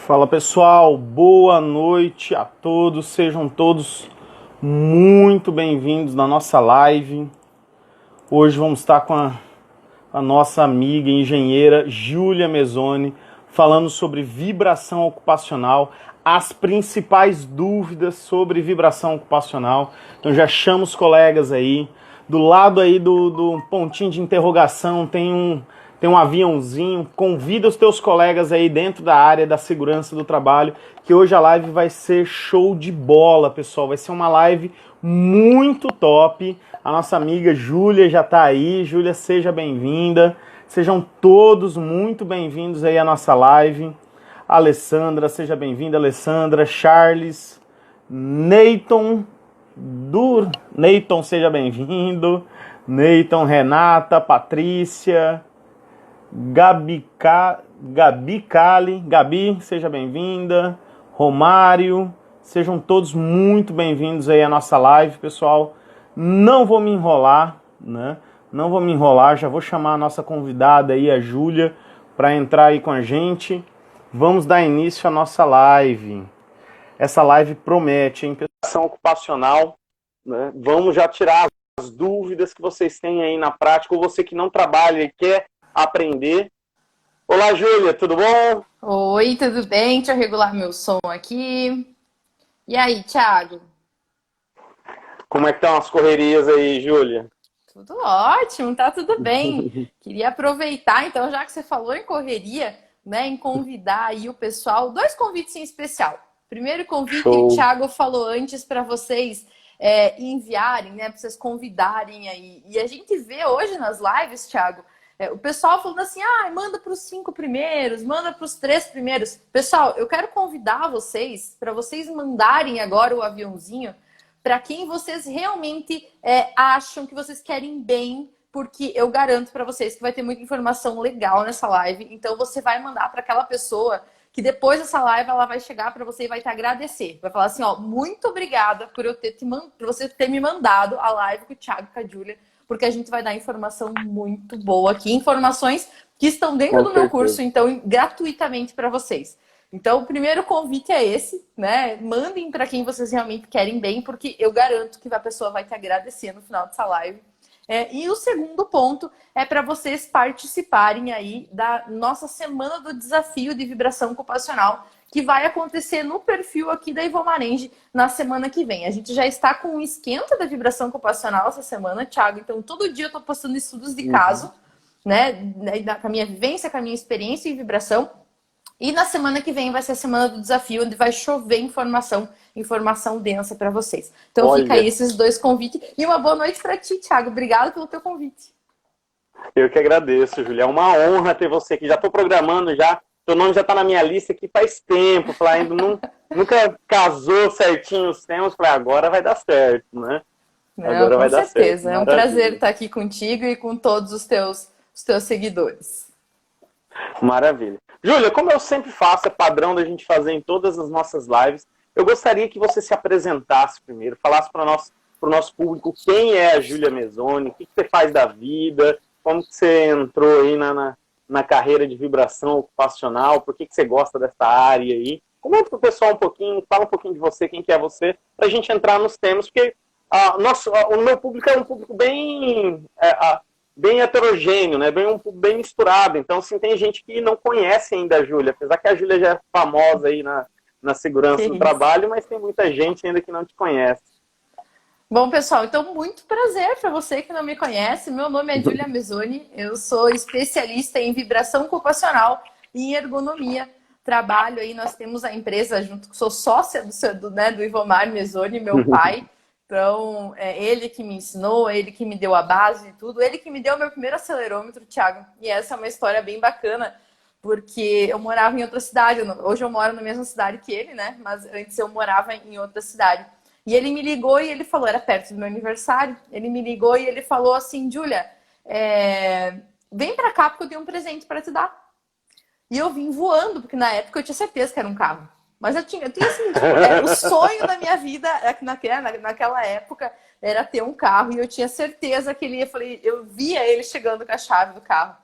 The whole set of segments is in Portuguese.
Fala pessoal, boa noite a todos, sejam todos muito bem-vindos na nossa live. Hoje vamos estar com a nossa amiga engenheira Júlia Mezzoni falando sobre vibração ocupacional, as principais dúvidas sobre vibração ocupacional. Então já chamo os colegas aí, do lado aí do pontinho de interrogação tem um aviãozinho, convida os teus colegas aí dentro da área da segurança do trabalho, que hoje a live vai ser show de bola, pessoal. Vai ser uma live muito top. A nossa amiga Júlia já está aí. Júlia, seja bem-vinda. Sejam todos muito bem-vindos aí à nossa live. Alessandra, seja bem-vinda, Alessandra. Charles, Neyton, Neyton, seja bem-vindo. Neyton, Renata, Patrícia... Gabi Cali, Gabi, seja bem-vinda. Romário, sejam todos muito bem-vindos aí à nossa live, pessoal. Não vou me enrolar, né? Não vou me enrolar, já vou chamar a nossa convidada aí, a Júlia, para entrar aí com a gente. Vamos dar início à nossa live. Essa live promete, hein? Vibração ocupacional, né? Vamos já tirar as dúvidas que vocês têm aí na prática, ou você que não trabalha e quer aprender. Olá, Júlia, tudo bom? Oi, tudo bem? Deixa eu regular meu som aqui. E aí, Thiago? Como é que estão as correrias aí, Júlia? Tudo ótimo, tá tudo bem. Queria aproveitar, então, já que você falou em correria, né, em convidar aí o pessoal, dois convites em especial. Primeiro convite, Show. o Thiago falou antes para vocês enviarem, né, para vocês convidarem aí. E a gente vê hoje nas lives, Thiago, o pessoal falando assim, manda para os 5 primeiros, manda para os 3 primeiros. Pessoal, eu quero convidar vocês para vocês mandarem agora o aviãozinho para quem vocês realmente acham que vocês querem bem, porque eu garanto para vocês que vai ter muita informação legal nessa live. Então você vai mandar para aquela pessoa que depois dessa live ela vai chegar para você e vai te agradecer. Vai falar assim, muito obrigada por você ter me mandado a live com o Thiago e com a Júlia, porque a gente vai dar informação muito boa aqui, informações que estão dentro do meu curso, então, gratuitamente para vocês. Então, o primeiro convite é esse, né? Mandem para quem vocês realmente querem bem, porque eu garanto que a pessoa vai te agradecer no final dessa live. E o segundo ponto é para vocês participarem aí da nossa Semana do Desafio de Vibração Ocupacional, que vai acontecer no perfil aqui da Ivomarange na semana que vem. A gente já está com um esquenta da vibração ocupacional essa semana, Thiago. Então, todo dia eu estou postando estudos de caso, né? Com a minha vivência, com a minha experiência em vibração. E na semana que vem vai ser a Semana do Desafio, onde vai chover informação densa para vocês. Então, Olha, fica aí esses dois convites. E uma boa noite para ti, Thiago. Obrigado pelo teu convite. Eu que agradeço, Júlia. É uma honra ter você aqui. Já estou programando já. Seu nome já está na minha lista aqui faz tempo. Falei, ainda nunca casou certinho os temas. Falei, agora vai dar certo, né? Agora vai dar certo. É um prazer estar aqui contigo e com todos os teus seguidores. Maravilha. Júlia, como eu sempre faço, é padrão da gente fazer em todas as nossas lives, eu gostaria que você se apresentasse primeiro, falasse para o nosso público quem é a Júlia Mezzoni, o que você faz da vida, como que você entrou aí na carreira de vibração ocupacional, por que você gosta dessa área aí. Comenta para o pessoal um pouquinho, fala um pouquinho de você, quem que é você, para a gente entrar nos temas, porque o meu público é um público bem heterogêneo, né? Bem misturado. Então, assim, tem gente que não conhece ainda a Júlia, apesar que a Júlia já é famosa aí na segurança do trabalho, mas tem muita gente ainda que não te conhece. Bom, pessoal, então muito prazer para você que não me conhece. Meu nome é Júlia Mezzoni, eu sou especialista em vibração ocupacional e em ergonomia. Trabalho aí, nós temos a empresa junto, sou sócia do Ivomar Mezzoni, meu pai. Então, é ele que me ensinou, ele que me deu a base e tudo, ele que me deu o meu primeiro acelerômetro, Thiago. E essa é uma história bem bacana, porque eu morava em outra cidade. Hoje eu moro na mesma cidade que ele, né? Mas antes eu morava em outra cidade. E ele me ligou e ele falou, era perto do meu aniversário, ele me ligou e ele falou assim, Júlia, vem pra cá porque eu tenho um presente para te dar. E eu vim voando, porque na época eu tinha certeza que era um carro. Mas eu tinha assim, o sonho da minha vida naquela época era ter um carro. E eu tinha certeza que ele ia, eu via ele chegando com a chave do carro.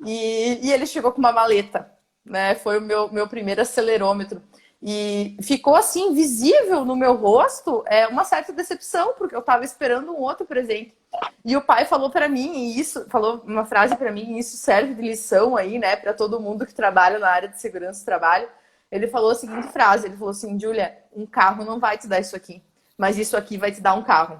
E ele chegou com uma maleta. né? Foi o meu primeiro acelerômetro. E ficou assim, visível no meu rosto, uma certa decepção, porque eu estava esperando um outro presente. E o pai falou para mim, e isso, falou uma frase para mim, e isso serve de lição aí, né, para todo mundo que trabalha na área de segurança do trabalho. Ele falou a seguinte frase, ele falou assim: Júlia, um carro não vai te dar isso aqui, mas isso aqui vai te dar um carro,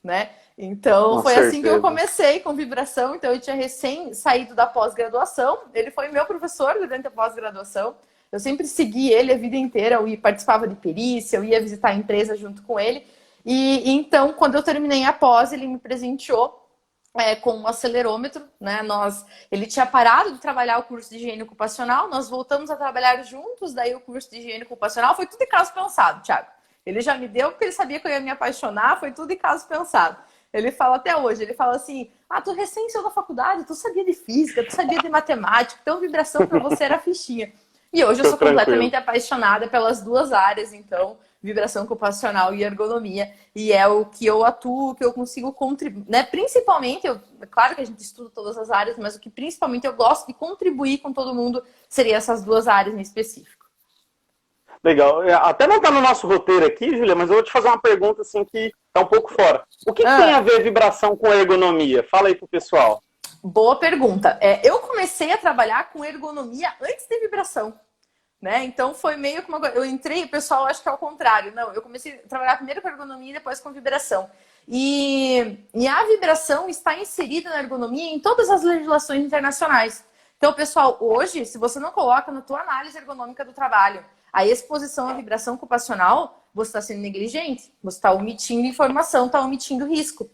né? Então, Com foi assim que eu certeza. comecei com vibração. Então, eu tinha recém saído da pós-graduação. Ele foi meu professor durante a pós-graduação. Eu sempre segui ele a vida inteira. Eu participava de perícia, eu ia visitar a empresa junto com ele. E então, quando eu terminei a pós, ele me presenteou com um acelerômetro, né? Ele tinha parado de trabalhar o curso de higiene ocupacional, nós voltamos a trabalhar juntos, daí o curso de higiene ocupacional foi tudo em caso pensado, Thiago. Ele já me deu porque ele sabia que eu ia me apaixonar, foi tudo em caso pensado. Ele fala até hoje, ele fala assim: ah, tu recém saiu da faculdade, tu sabia de física, tu sabia de matemática, então vibração para você era fichinha. E hoje eu sou completamente apaixonada pelas duas áreas, então, vibração ocupacional e ergonomia, e é o que eu atuo, que eu consigo contribuir, né? Principalmente, é claro que a gente estuda todas as áreas, mas o que principalmente eu gosto de contribuir com todo mundo seria essas duas áreas em específico. Legal. Até não está no nosso roteiro aqui, Júlia, mas eu vou te fazer uma pergunta assim que está um pouco fora. O que tem a ver vibração com ergonomia? Fala aí pro pessoal. Boa pergunta. Eu comecei a trabalhar com ergonomia antes de vibração, né? Então foi meio que eu entrei, o pessoal acha que é o contrário. Não, eu comecei a trabalhar primeiro com ergonomia e depois com vibração. E a vibração está inserida na ergonomia em todas as legislações internacionais. Então, pessoal, hoje, se você não coloca na tua análise ergonômica do trabalho a exposição à vibração ocupacional, você está sendo negligente, você está omitindo informação, está omitindo risco.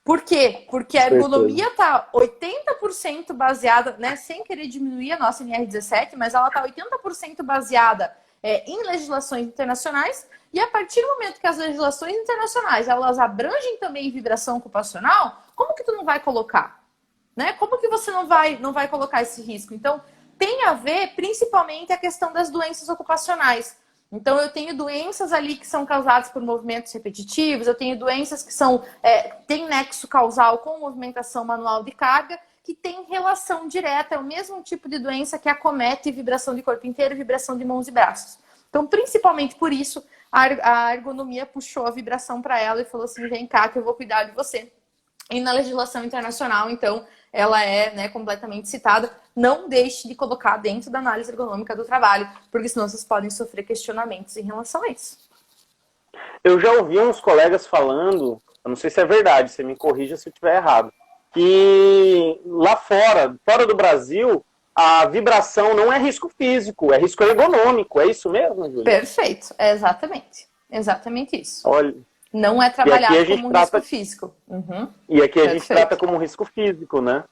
Por quê? Porque a ergonomia está 80% baseada, né, sem querer diminuir a nossa NR17, mas ela está 80% baseada em legislações internacionais, e a partir do momento que as legislações internacionais elas abrangem também vibração ocupacional, como que tu não vai colocar? Né? Como que você não vai colocar esse risco? Então, tem a ver principalmente a questão das doenças ocupacionais. Então, eu tenho doenças ali que são causadas por movimentos repetitivos, eu tenho doenças que têm nexo causal com movimentação manual de carga, que tem relação direta, é o mesmo tipo de doença que acomete vibração de corpo inteiro e vibração de mãos e braços. Então, principalmente por isso, a ergonomia puxou a vibração para ela e falou assim: vem cá que eu vou cuidar de você. E na legislação internacional, então, ela é, né, completamente citada. Não deixe de colocar dentro da análise ergonômica do trabalho, porque senão vocês podem sofrer questionamentos em relação a isso. Eu já ouvi uns colegas falando, eu não sei se é verdade, você me corrija se eu estiver errado, que lá fora do Brasil, a vibração não é risco físico, é risco ergonômico. É isso mesmo, Júlia? Perfeito, é exatamente isso. Olha, não é trabalhado como risco físico. Uhum. E aqui a gente trata como risco físico, né?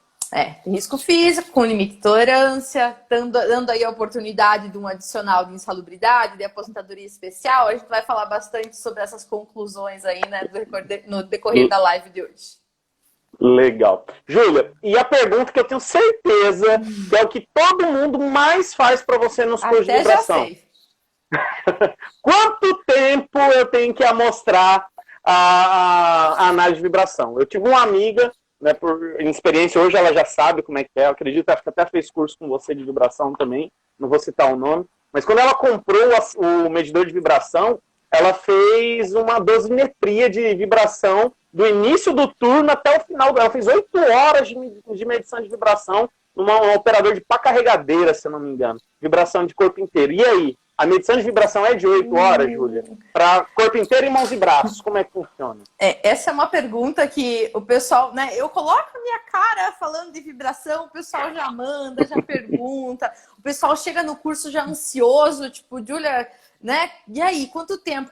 Risco físico, com limite de tolerância, dando aí a oportunidade de um adicional de insalubridade, de aposentadoria especial. A gente vai falar bastante sobre essas conclusões aí, né, no decorrer da live de hoje. Legal. Júlia, e a pergunta que eu tenho certeza que é o que todo mundo mais faz para você nos cursos de vibração. Já sei. Quanto tempo eu tenho que amostrar a análise de vibração? Eu tive uma amiga, né, por experiência, hoje ela já sabe como é que é, eu acredito, acho que até fez curso com você de vibração também, não vou citar o nome, mas quando ela comprou o medidor de vibração, ela fez uma dosimetria de vibração do início do turno até o final. Ela fez 8 horas de medição de vibração num operador de pá carregadeira, se eu não me engano. Vibração de corpo inteiro. E aí? A medição de vibração é de 8 horas, Júlia? Para corpo inteiro e mãos e braços, como é que funciona? Essa é uma pergunta que o pessoal, né? Eu coloco a minha cara falando de vibração, o pessoal já manda, já pergunta. O pessoal chega no curso já ansioso, tipo, Júlia, né? E aí, quanto tempo?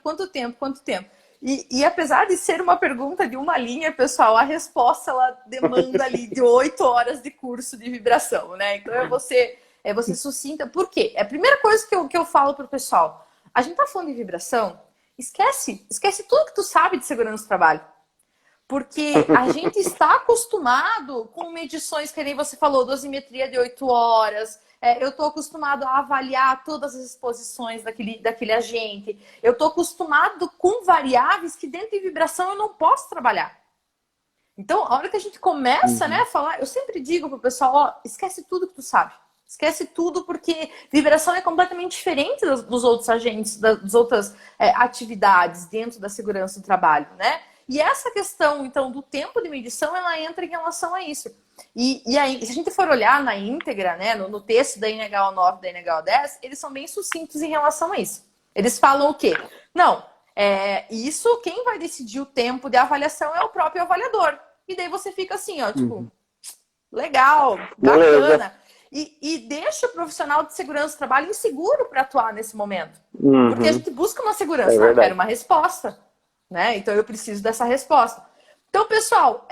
E apesar de ser uma pergunta de uma linha, pessoal, a resposta ela demanda ali de 8 horas de curso de vibração, né? Então você sucinta. Por quê? É a primeira coisa que eu falo pro pessoal. A gente tá falando de vibração, esquece tudo que tu sabe de segurança do trabalho. Porque a gente está acostumado com medições, que nem você falou, dosimetria de 8 horas. Eu estou acostumado a avaliar todas as exposições daquele agente. Eu estou acostumado com variáveis que dentro de vibração eu não posso trabalhar. Então, a hora que a gente começa, né, a falar, eu sempre digo pro pessoal, esquece tudo que tu sabe. Esquece tudo, porque vibração é completamente diferente dos outros agentes, das outras atividades dentro da segurança do trabalho, né? E essa questão, então, do tempo de medição, ela entra em relação a isso. E aí, se a gente for olhar na íntegra, né, no texto da NHO 9 e da NHO 10, eles são bem sucintos em relação a isso. Eles falam o quê? Não, isso, quem vai decidir o tempo de avaliação é o próprio avaliador. E daí você fica assim, ó, tipo, legal, bacana. Beleza. E deixa o profissional de segurança do trabalho inseguro para atuar nesse momento. Porque a gente busca uma segurança, eu quero uma resposta, né? Então eu preciso dessa resposta. Então, pessoal,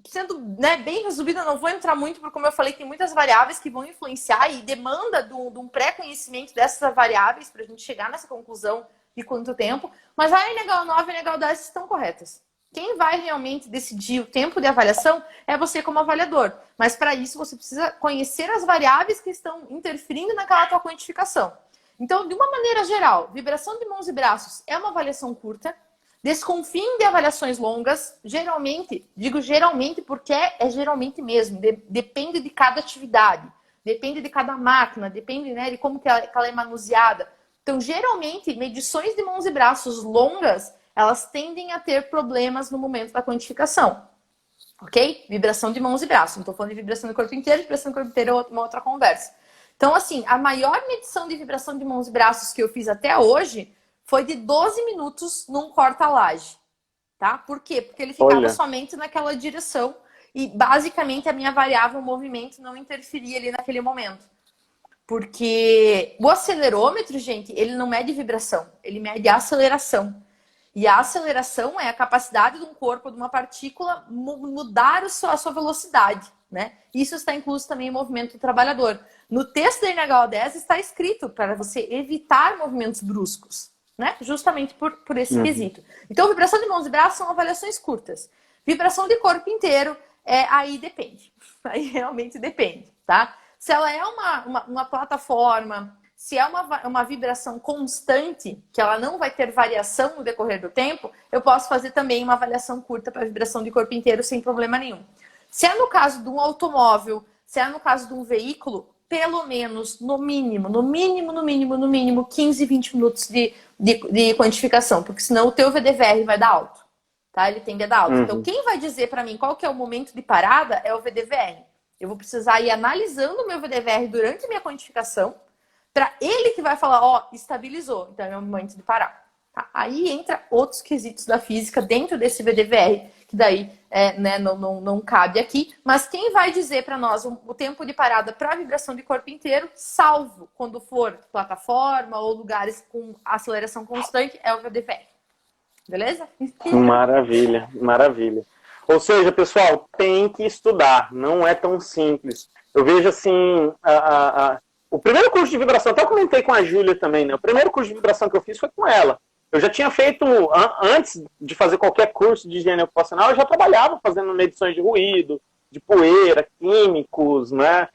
sendo bem resumido, eu não vou entrar muito, porque como eu falei, tem muitas variáveis que vão influenciar e demanda de um pré-conhecimento dessas variáveis para a gente chegar nessa conclusão de quanto tempo. Mas a NHO 9 e a NHO 10 estão corretas. Quem vai realmente decidir o tempo de avaliação é você como avaliador. Mas para isso você precisa conhecer as variáveis que estão interferindo naquela tua quantificação. Então, de uma maneira geral, vibração de mãos e braços é uma avaliação curta. Desconfiem de avaliações longas. Geralmente, digo geralmente porque é geralmente mesmo. Depende de cada atividade. Depende de cada máquina. Depende, né, de como que ela é manuseada. Então, geralmente, medições de mãos e braços longas, elas tendem a ter problemas no momento da quantificação. Ok? Vibração de mãos e braços. Não estou falando de vibração do corpo inteiro. Vibração do corpo inteiro é uma outra conversa. Então, assim, a maior medição de vibração de mãos e braços que eu fiz até hoje foi de 12 minutos num corta-laje. Tá? Por quê? Porque ele ficava somente naquela direção e, basicamente, a minha variável movimento não interferia ali naquele momento. Porque o acelerômetro, gente, ele não mede vibração. Ele mede aceleração. E a aceleração é a capacidade de um corpo, de uma partícula, mudar a sua velocidade, né? Isso está incluso também em movimento do trabalhador. No texto da NHO 10 está escrito para você evitar movimentos bruscos, né? Justamente por esse quesito. Então, vibração de mãos e braços são avaliações curtas. Vibração de corpo inteiro, aí depende. Aí realmente depende, tá? Se ela é uma plataforma... Se é uma vibração constante, que ela não vai ter variação no decorrer do tempo, eu posso fazer também uma avaliação curta para vibração de corpo inteiro sem problema nenhum. Se é no caso de um automóvel, se é no caso de um veículo, pelo menos, no mínimo, 15, 20 minutos de quantificação, porque senão o teu VDVR vai dar alto, tá? Ele tende a dar alto. Então, quem vai dizer para mim qual que é o momento de parada é o VDVR. Eu vou precisar ir analisando o meu VDVR durante a minha quantificação, para ele que vai falar, estabilizou, então é o momento de parar. Tá? Aí entra outros quesitos da física dentro desse VDVR, que daí não cabe aqui. Mas quem vai dizer para nós o tempo de parada para a vibração de corpo inteiro, salvo quando for plataforma ou lugares com aceleração constante, é o VDVR. Beleza? Maravilha, maravilha. Ou seja, pessoal, tem que estudar, não é tão simples. Eu vejo assim... O primeiro curso de vibração, até eu comentei com a Júlia também, né? O primeiro curso de vibração que eu fiz foi com ela. Eu já tinha feito, antes de fazer qualquer curso de higiene ocupacional, eu já trabalhava fazendo medições de ruído, de poeira, químicos, né?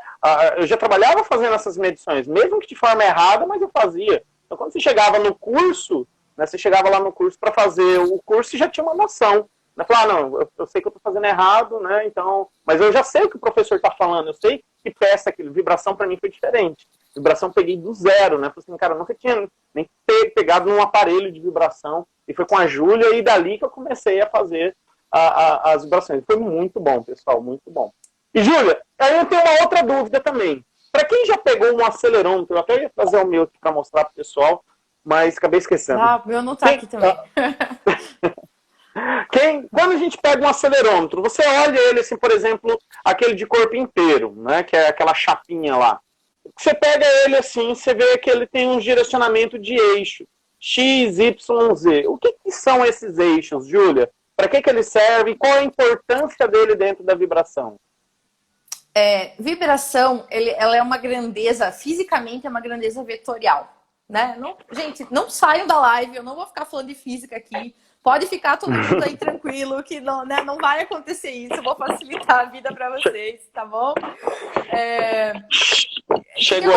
Eu já trabalhava fazendo essas medições, mesmo que de forma errada, mas eu fazia. Então, quando você chegava no curso, né? Você chegava lá no curso para fazer o curso e já tinha uma noção. Né? Falar, não, eu sei que eu estou fazendo errado, né? Então, mas eu já sei o que o professor está falando, eu sei que peça aquilo. Vibração para mim foi diferente. Vibração eu peguei do zero, né? Falei assim, cara, eu nunca tinha nem pegado num aparelho de vibração. E foi com a Júlia e dali que eu comecei a fazer as vibrações. Foi muito bom, pessoal, muito bom. E Júlia, aí eu tenho uma outra dúvida também. Para quem já pegou um acelerômetro, eu até ia trazer o meu aqui para mostrar para o pessoal, mas acabei esquecendo. O meu não está aqui também. Quando a gente pega um acelerômetro, você olha ele assim, por exemplo, aquele de corpo inteiro, né, que é aquela chapinha lá. Você pega ele assim, você vê que ele tem um direcionamento de eixo, X, Y, Z. O que são esses eixos, Júlia? Para que ele serve? Qual a importância dele dentro da vibração? Vibração, ela é uma grandeza, fisicamente é uma grandeza vetorial, né? Gente, não saiam da live, eu não vou ficar falando de física aqui. Pode ficar todo mundo aí tranquilo, que não, né, não vai acontecer isso. Eu vou facilitar a vida para vocês, tá bom?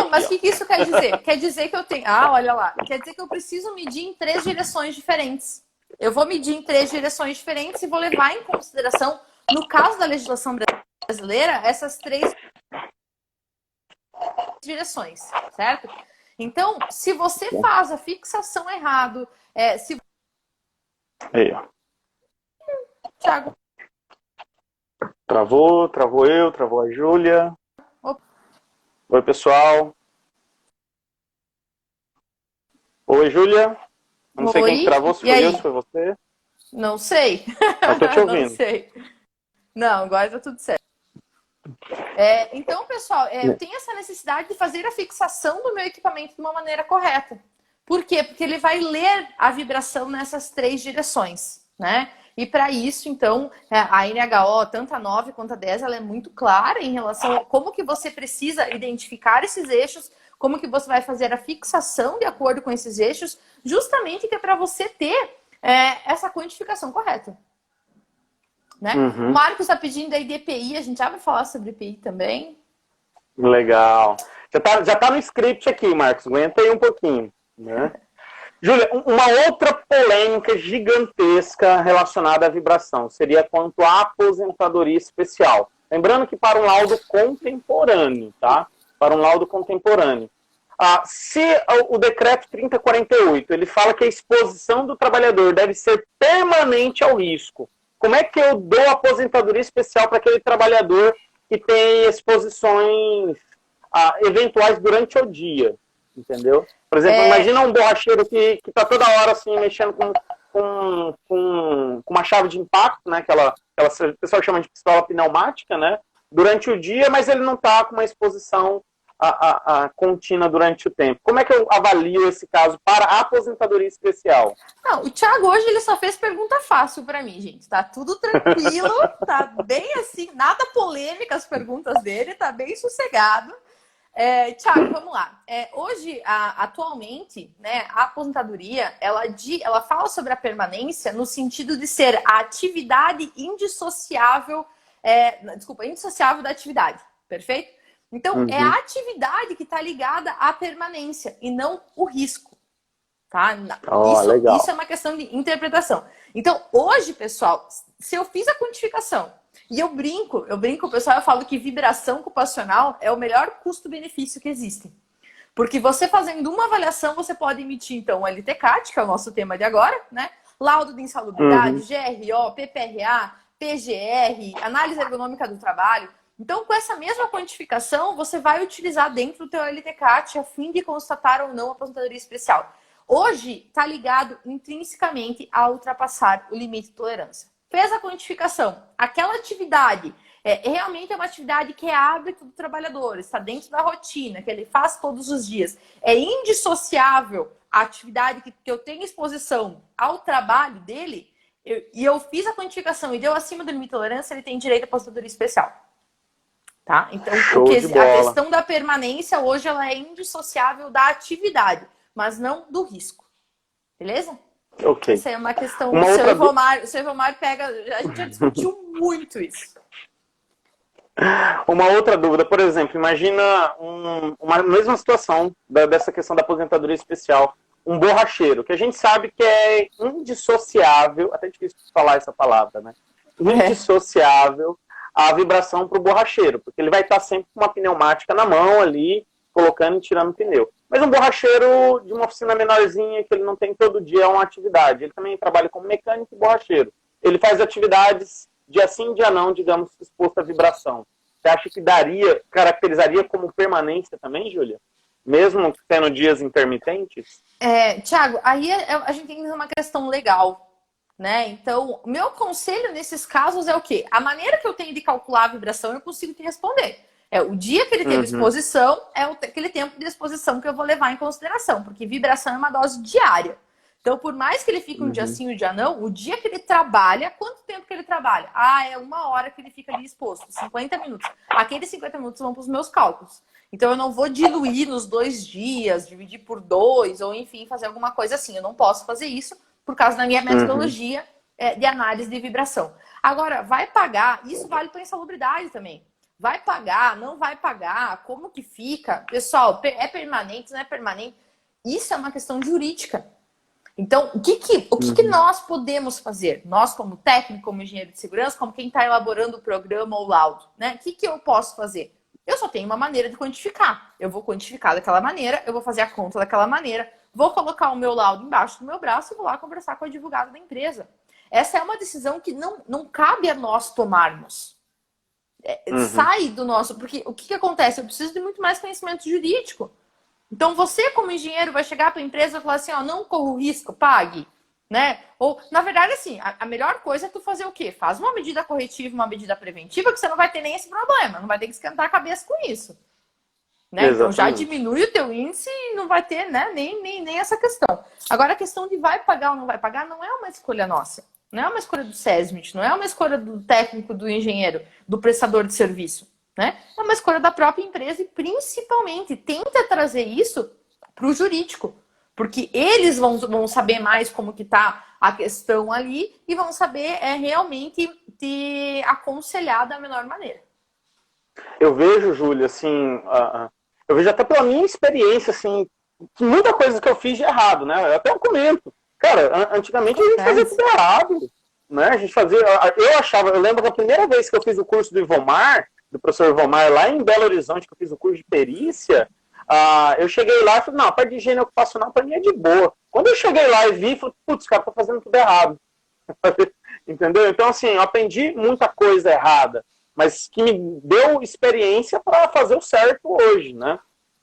Mas o que isso quer dizer? Quer dizer que eu tenho... olha lá. Quer dizer que eu preciso medir em 3 direções diferentes. Eu vou medir em 3 direções diferentes e vou levar em consideração, no caso da legislação brasileira, essas 3 direções, certo? Então, se você faz a fixação errado, se... Aí, ó. Thiago. Travou a Júlia. Oi, pessoal. Oi, Júlia. Não sei quem que travou, se foi eu, se foi você. Não sei. Eu tô te ouvindo. Não sei. Não, agora tá tudo certo. Então, pessoal, eu tenho essa necessidade de fazer a fixação do meu equipamento de uma maneira correta. Por quê? Porque ele vai ler a vibração nessas 3 direções, né? E para isso, então, a NHO, tanto a 9 quanto a 10, ela é muito clara em relação a como que você precisa identificar esses eixos, como que você vai fazer a fixação de acordo com esses eixos, justamente que é para você ter essa quantificação correta. Né? O Marcos está pedindo aí de EPI, a gente já vai falar sobre EPI também. Legal. Já tá no script aqui, Marcos, aguenta aí um pouquinho, né? Júlia, uma outra polêmica gigantesca relacionada à vibração seria quanto à aposentadoria especial. Lembrando que para um laudo contemporâneo, tá? Para um laudo contemporâneo. Se o decreto 3048, ele fala que a exposição do trabalhador deve ser permanente ao risco, como é que eu dou aposentadoria especial para aquele trabalhador que tem exposições eventuais durante o dia? Entendeu? Por exemplo, imagina um borracheiro que está toda hora assim, mexendo com uma chave de impacto, né? O pessoal chama de pistola pneumática, né? Durante o dia, mas ele não está com uma exposição contínua durante o tempo. Como é que eu avalio esse caso para a aposentadoria especial? Não, o Thiago hoje ele só fez pergunta fácil para mim, gente. Tá tudo tranquilo, tá bem assim, nada polêmica as perguntas dele, tá bem sossegado. Thiago, vamos lá. Hoje, atualmente, né, a aposentadoria, ela fala sobre a permanência no sentido de ser a atividade indissociável, indissociável da atividade, perfeito? Então, é a atividade que está ligada à permanência e não o risco, tá? Isso é uma questão de interpretação. Então, hoje, pessoal, se eu fiz a quantificação e eu brinco, pessoal, eu falo que vibração ocupacional é o melhor custo-benefício que existe. Porque você fazendo uma avaliação, você pode emitir, então, o LTCAT, que é o nosso tema de agora, né? Laudo de insalubridade, GRO, PPRA, PGR, análise ergonômica do trabalho. Então, com essa mesma quantificação, você vai utilizar dentro do teu LTCAT a fim de constatar ou não a aposentadoria especial. Hoje, está ligado intrinsecamente a ultrapassar o limite de tolerância. Fez a quantificação. Aquela atividade realmente é uma atividade que é hábito do trabalhador, está dentro da rotina, que ele faz todos os dias. É indissociável a atividade que eu tenho exposição ao trabalho dele, e eu fiz a quantificação e deu acima do limite de tolerância, ele tem direito à aposentadoria especial. Tá? Então, a questão da permanência hoje ela é indissociável da atividade, mas não do risco. Beleza? Ok. Essa é uma questão. O seu Ivomar pega. A gente já discutiu muito isso. Uma outra dúvida, por exemplo, imagina uma mesma situação dessa questão da aposentadoria especial. Um borracheiro, que a gente sabe que é indissociável, até difícil falar essa palavra, né? Indissociável a vibração para o borracheiro, porque ele vai estar sempre com uma pneumática na mão ali, colocando e tirando o pneu. Mas um borracheiro de uma oficina menorzinha, que ele não tem todo dia uma atividade, ele também trabalha como mecânico e borracheiro. Ele faz atividades dia sim, dia não, digamos, exposto à vibração. Você acha que caracterizaria como permanência também, Júlia? Mesmo tendo dias intermitentes? Thiago, aí a gente tem uma questão legal. Né? Então, o meu conselho nesses casos é o quê? A maneira que eu tenho de calcular a vibração, eu consigo te responder. O dia que ele teve exposição, aquele tempo de exposição que eu vou levar em consideração, porque vibração é uma dose diária. Então, por mais que ele fique um dia sim, um dia não, o dia que ele trabalha, quanto tempo que ele trabalha? É 1 hora que ele fica ali exposto, 50 minutos. Aqueles 50 minutos vão para os meus cálculos. Então, eu não vou diluir nos 2 dias, dividir por 2, ou enfim, fazer alguma coisa assim. Eu não posso fazer isso, por causa da minha metodologia de análise de vibração. Agora, vai pagar, isso vale para insalubridade também. Vai pagar, não vai pagar, como que fica? Pessoal, é permanente, não é permanente? Isso é uma questão jurídica. Então, o que nós podemos fazer? Nós, como técnico, como engenheiro de segurança, como quem está elaborando o programa ou laudo, né? O que eu posso fazer? Eu só tenho uma maneira de quantificar. Eu vou quantificar daquela maneira, eu vou fazer a conta daquela maneira, vou colocar o meu laudo embaixo do meu braço e vou lá conversar com o advogado da empresa. Essa é uma decisão que não cabe a nós tomarmos. Sai do nosso... Porque o que acontece? Eu preciso de muito mais conhecimento jurídico. Então, você, como engenheiro, vai chegar para a empresa e falar assim, ó, não corra o risco, pague. Né? Ou, na verdade, assim, a melhor coisa é tu fazer o quê? Faz uma medida corretiva, uma medida preventiva, que você não vai ter nem esse problema, não vai ter que esquentar a cabeça com isso. Né? Então já diminui o teu índice e não vai ter, né, nem essa questão. Agora, a questão de vai pagar ou não vai pagar não é uma escolha nossa. Não é uma escolha do SESMIT, não é uma escolha do técnico, do engenheiro, do prestador de serviço. Né? É uma escolha da própria empresa e, principalmente, tenta trazer isso para o jurídico. Porque eles vão saber mais como que tá a questão ali e vão saber realmente te aconselhar da melhor maneira. Eu vejo, Júlia, assim, eu vejo até pela minha experiência, assim, que muita coisa que eu fiz de errado, né? Eu até comento. Cara, antigamente a gente fazia tudo errado, né? A gente fazia... Eu lembro que a primeira vez que eu fiz o curso do Ivomar, do professor Ivomar, lá em Belo Horizonte, que eu fiz o curso de perícia, eu cheguei lá e falei, não, a parte de higiene ocupacional para mim é de boa. Quando eu cheguei lá e vi, falei, putz, cara, tô fazendo tudo errado. Entendeu? Então, assim, eu aprendi muita coisa errada, mas que me deu experiência para fazer o certo hoje, né?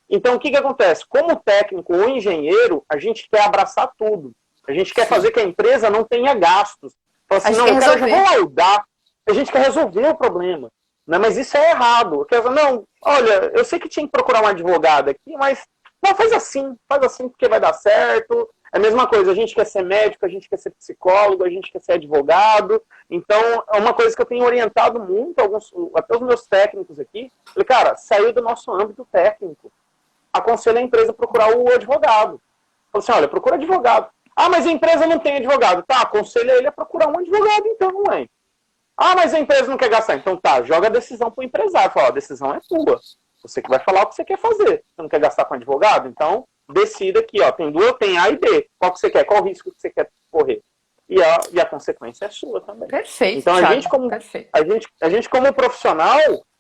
Então, o que acontece? Como técnico ou engenheiro, a gente quer abraçar tudo. A gente quer fazer que a empresa não tenha gastos. Fala assim, não, o cara já vou ajudar. A gente quer resolver o problema. Né? Mas isso é errado. Não, olha, eu sei que tinha que procurar um advogado aqui, mas não, faz assim porque vai dar certo. É a mesma coisa, a gente quer ser médico, a gente quer ser psicólogo, a gente quer ser advogado. Então, é uma coisa que eu tenho orientado muito, até os meus técnicos aqui. Falei, cara, saiu do nosso âmbito técnico. Aconselho a empresa a procurar o advogado. Falei assim, olha, procura advogado. Ah, mas a empresa não tem advogado. Tá, aconselha ele a procurar um advogado, então, não é? Ah, mas a empresa não quer gastar. Então tá, joga a decisão pro empresário. Fala, a decisão é tua. Você que vai falar o que você quer fazer. Você não quer gastar com advogado? Então, decida aqui, ó. Tem A e B. Qual que você quer? Qual o risco que você quer correr? E a consequência é sua também. Perfeito, então, a gente como profissional,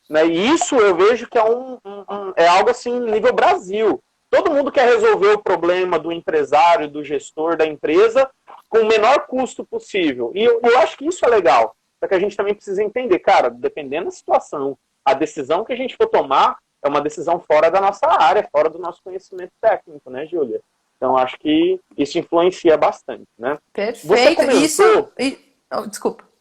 né, e isso eu vejo que é algo assim, nível Brasil. Todo mundo quer resolver o problema do empresário, do gestor da empresa com o menor custo possível. E eu acho que isso é legal. Só que a gente também precisa entender, cara, dependendo da situação, a decisão que a gente for tomar é uma decisão fora da nossa área, fora do nosso conhecimento técnico, né, Júlia? Então, acho que isso influencia bastante, né? Perfeito. Desculpa.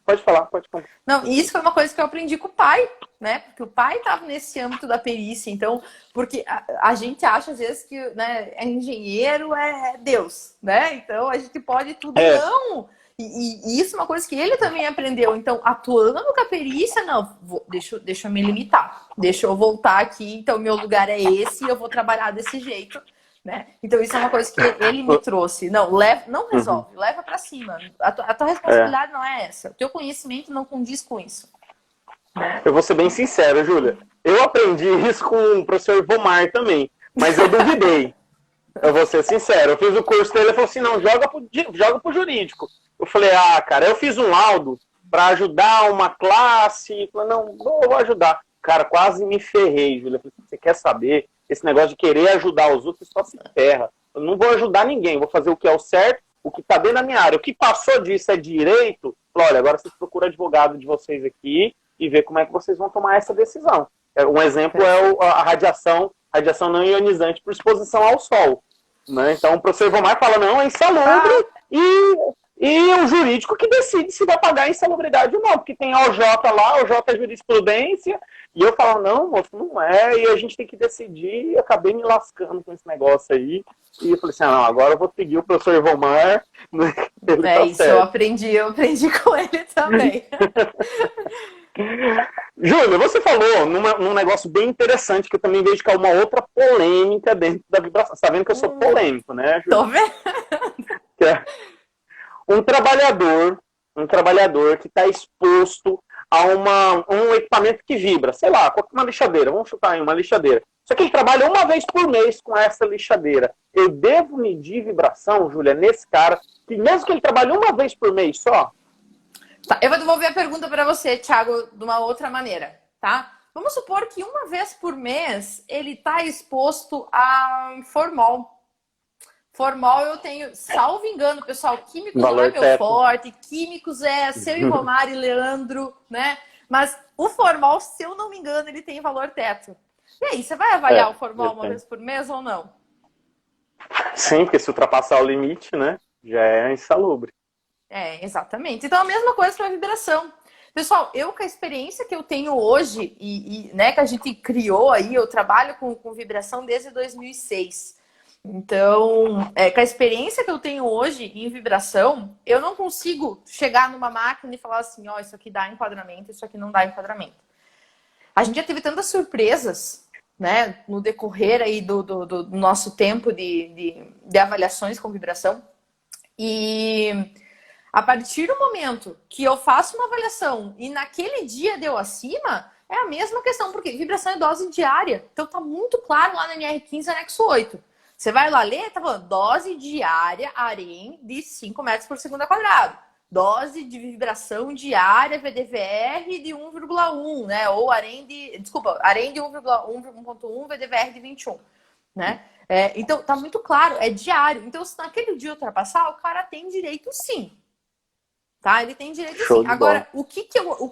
Pode falar, pode falar. Não, isso foi uma coisa que eu aprendi com o pai, né? Porque o pai estava nesse âmbito da perícia. Então, porque a gente acha, às vezes, que, né, engenheiro é Deus, né? Então, a gente pode tudo. Não! E isso é uma coisa que ele também aprendeu. Então, atuando com a perícia, não, deixa eu me limitar. Deixa eu voltar aqui. Então, meu lugar é esse e eu vou trabalhar desse jeito. Né? Então, isso é uma coisa que ele me trouxe. Não resolve, leva pra cima. A tua responsabilidade não é essa. O teu conhecimento não condiz com isso. Né? Eu vou ser bem sincero, Júlia. Eu aprendi isso com o professor Ivomar também, mas eu duvidei. Eu vou ser sincero. Eu fiz o curso dele e ele falou assim, não, joga pro jurídico. Eu falei, cara, eu fiz um laudo para ajudar uma classe. Eu falei, não, vou ajudar. Cara, quase me ferrei, Júlia. Eu falei, você quer saber? Esse negócio de querer ajudar os outros só se ferra. Eu não vou ajudar ninguém, vou fazer o que é o certo, o que está dentro da minha área. O que passou disso é direito. Olha, agora vocês procuram advogado de vocês aqui e ver como é que vocês vão tomar essa decisão. Um exemplo é a radiação não ionizante por exposição ao sol. Né? Então o professor Ivomar fala, não, é insalubre e o jurídico que decide se vai pagar a insalubridade ou não, porque tem a OJ lá, OJ é jurisprudência, e eu falo, não, moço, não é, e a gente tem que decidir, e acabei me lascando com esse negócio aí, e eu falei assim, não, agora eu vou seguir o professor Ivomar, ele tá isso, certo. eu aprendi com ele também. Júlia, você falou num negócio bem interessante, que eu também vejo que é uma outra polêmica dentro da vibração. Você tá vendo que eu sou polêmico, né, Júlia? Tô vendo. Que é um trabalhador que está exposto a um equipamento que vibra, sei lá, uma lixadeira, vamos chutar em uma lixadeira. Só que ele trabalha uma vez por mês com essa lixadeira. Eu devo medir vibração, Júlia, nesse cara, que mesmo que ele trabalhe uma vez por mês só? Tá, eu vou devolver a pergunta para você, Thiago, de uma outra maneira, tá? Vamos supor que uma vez por mês ele está exposto a formol. Formol eu tenho, salvo engano, pessoal, químicos não é meu forte, químicos é seu e Romário e Leandro, né? Mas o formol, se eu não me engano, ele tem valor teto. E aí, você vai avaliar o formol uma vez por mês ou não? Sim, porque se ultrapassar o limite, né, já é insalubre. Exatamente. Então, a mesma coisa para a vibração. Pessoal, eu com a experiência que eu tenho hoje né, que a gente criou aí, eu trabalho com vibração desde 2006. Então, com a experiência que eu tenho hoje em vibração, eu não consigo chegar numa máquina e falar assim, ó, isso aqui dá enquadramento, isso aqui não dá enquadramento. A gente já teve tantas surpresas, né, no decorrer aí do nosso tempo de avaliações com vibração. E a partir do momento que eu faço uma avaliação e naquele dia deu acima, é a mesma questão, porque vibração é dose diária. Então tá muito claro lá na NR15, anexo 8. Você vai lá ler, tá falando dose diária AREM de 5 metros por segundo ao quadrado. Dose de vibração diária VDVR de 1,1, né? Ou AREM de 1,1, VDVR de 21, né? Então, tá muito claro, é diário. Então, se naquele dia ultrapassar, o cara tem direito sim. Tá? Ele tem direito sim. Agora, o que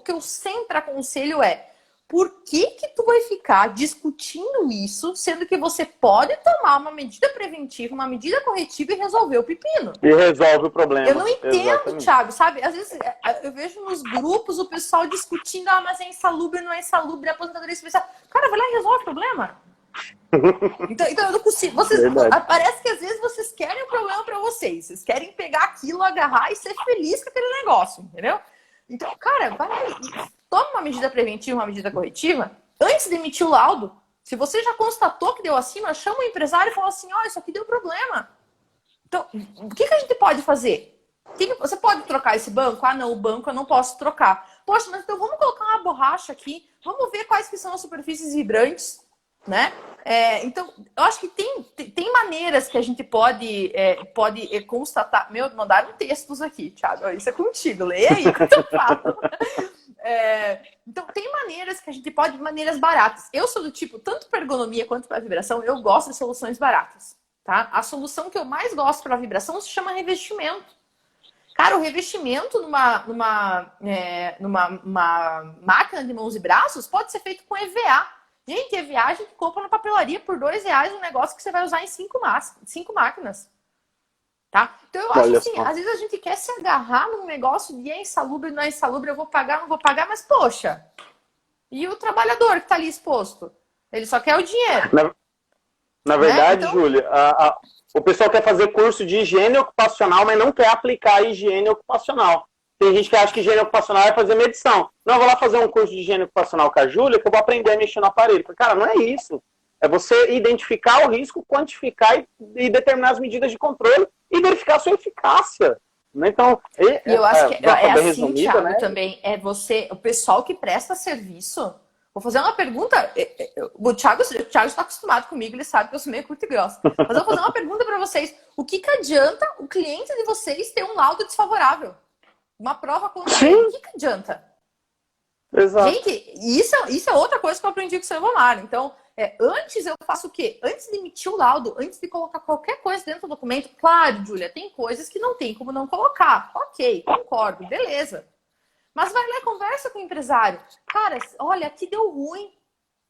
eu sempre aconselho é, por que tu vai ficar discutindo isso, sendo que você pode tomar uma medida preventiva, uma medida corretiva e resolver o pepino? E resolve o problema. Eu não entendo, exatamente. Thiago, sabe? Às vezes eu vejo nos grupos o pessoal discutindo, mas é insalubre, não é insalubre, é aposentadoria especial. Cara, vai lá e resolve o problema. Então eu não consigo. Parece que às vezes vocês querem o problema pra vocês. Vocês querem pegar aquilo, agarrar e ser feliz com aquele negócio, entendeu? Então, cara, vai lá e toma uma medida preventiva, uma medida corretiva. Antes de emitir o laudo, se você já constatou que deu acima, chama o empresário e fala assim, ó, isso aqui deu problema. Então, o que a gente pode fazer? Você pode trocar esse banco? Ah, não, o banco eu não posso trocar. Poxa, mas então vamos colocar uma borracha aqui, vamos ver quais que são as superfícies vibrantes, né? Então, eu acho que tem maneiras que a gente pode constatar. Meu, mandaram textos aqui, Thiago. Isso é contigo, leia aí que eu falo. Então, tem maneiras que a gente pode, maneiras baratas. Eu sou do tipo, tanto para ergonomia quanto para vibração, eu gosto de soluções baratas. Tá? A solução que eu mais gosto para vibração se chama revestimento. Cara, o revestimento numa máquina de mãos e braços pode ser feito com EVA. Gente, EVA a gente compra na papelaria por R$2 um negócio que você vai usar em 5 máquinas. Tá? Então eu acho assim, às vezes a gente quer se agarrar num negócio de é insalubre, não é insalubre, eu vou pagar, não vou pagar, mas poxa, e o trabalhador que está ali exposto? Ele só quer o dinheiro. Na verdade, então... Júlia, o pessoal quer fazer curso de higiene ocupacional, mas não quer aplicar a higiene ocupacional. Tem gente que acha que higiene ocupacional é fazer medição. Não, eu vou lá fazer um curso de higiene ocupacional com a Júlia, que eu vou aprender a mexer no aparelho. Cara, não é isso. É você identificar o risco, quantificar e determinar as medidas de controle e verificar a sua eficácia. Então, eu acho que é assim, resumida, Thiago, né? também. É você, o pessoal que presta serviço. Vou fazer uma pergunta. O Thiago está acostumado comigo, ele sabe que eu sou meio curto e grosso. Mas eu vou fazer uma pergunta para vocês. O que adianta o cliente de vocês ter um laudo desfavorável? Uma prova contra ele. O que adianta? Exato. Gente, isso é outra coisa que eu aprendi com o seu Romário. Então, antes eu faço o quê? Antes de emitir o laudo, antes de colocar qualquer coisa dentro do documento, claro, Júlia, tem coisas que não tem como não colocar. Ok, concordo, beleza. Mas vai lá e conversa com o empresário. Cara, olha, aqui deu ruim.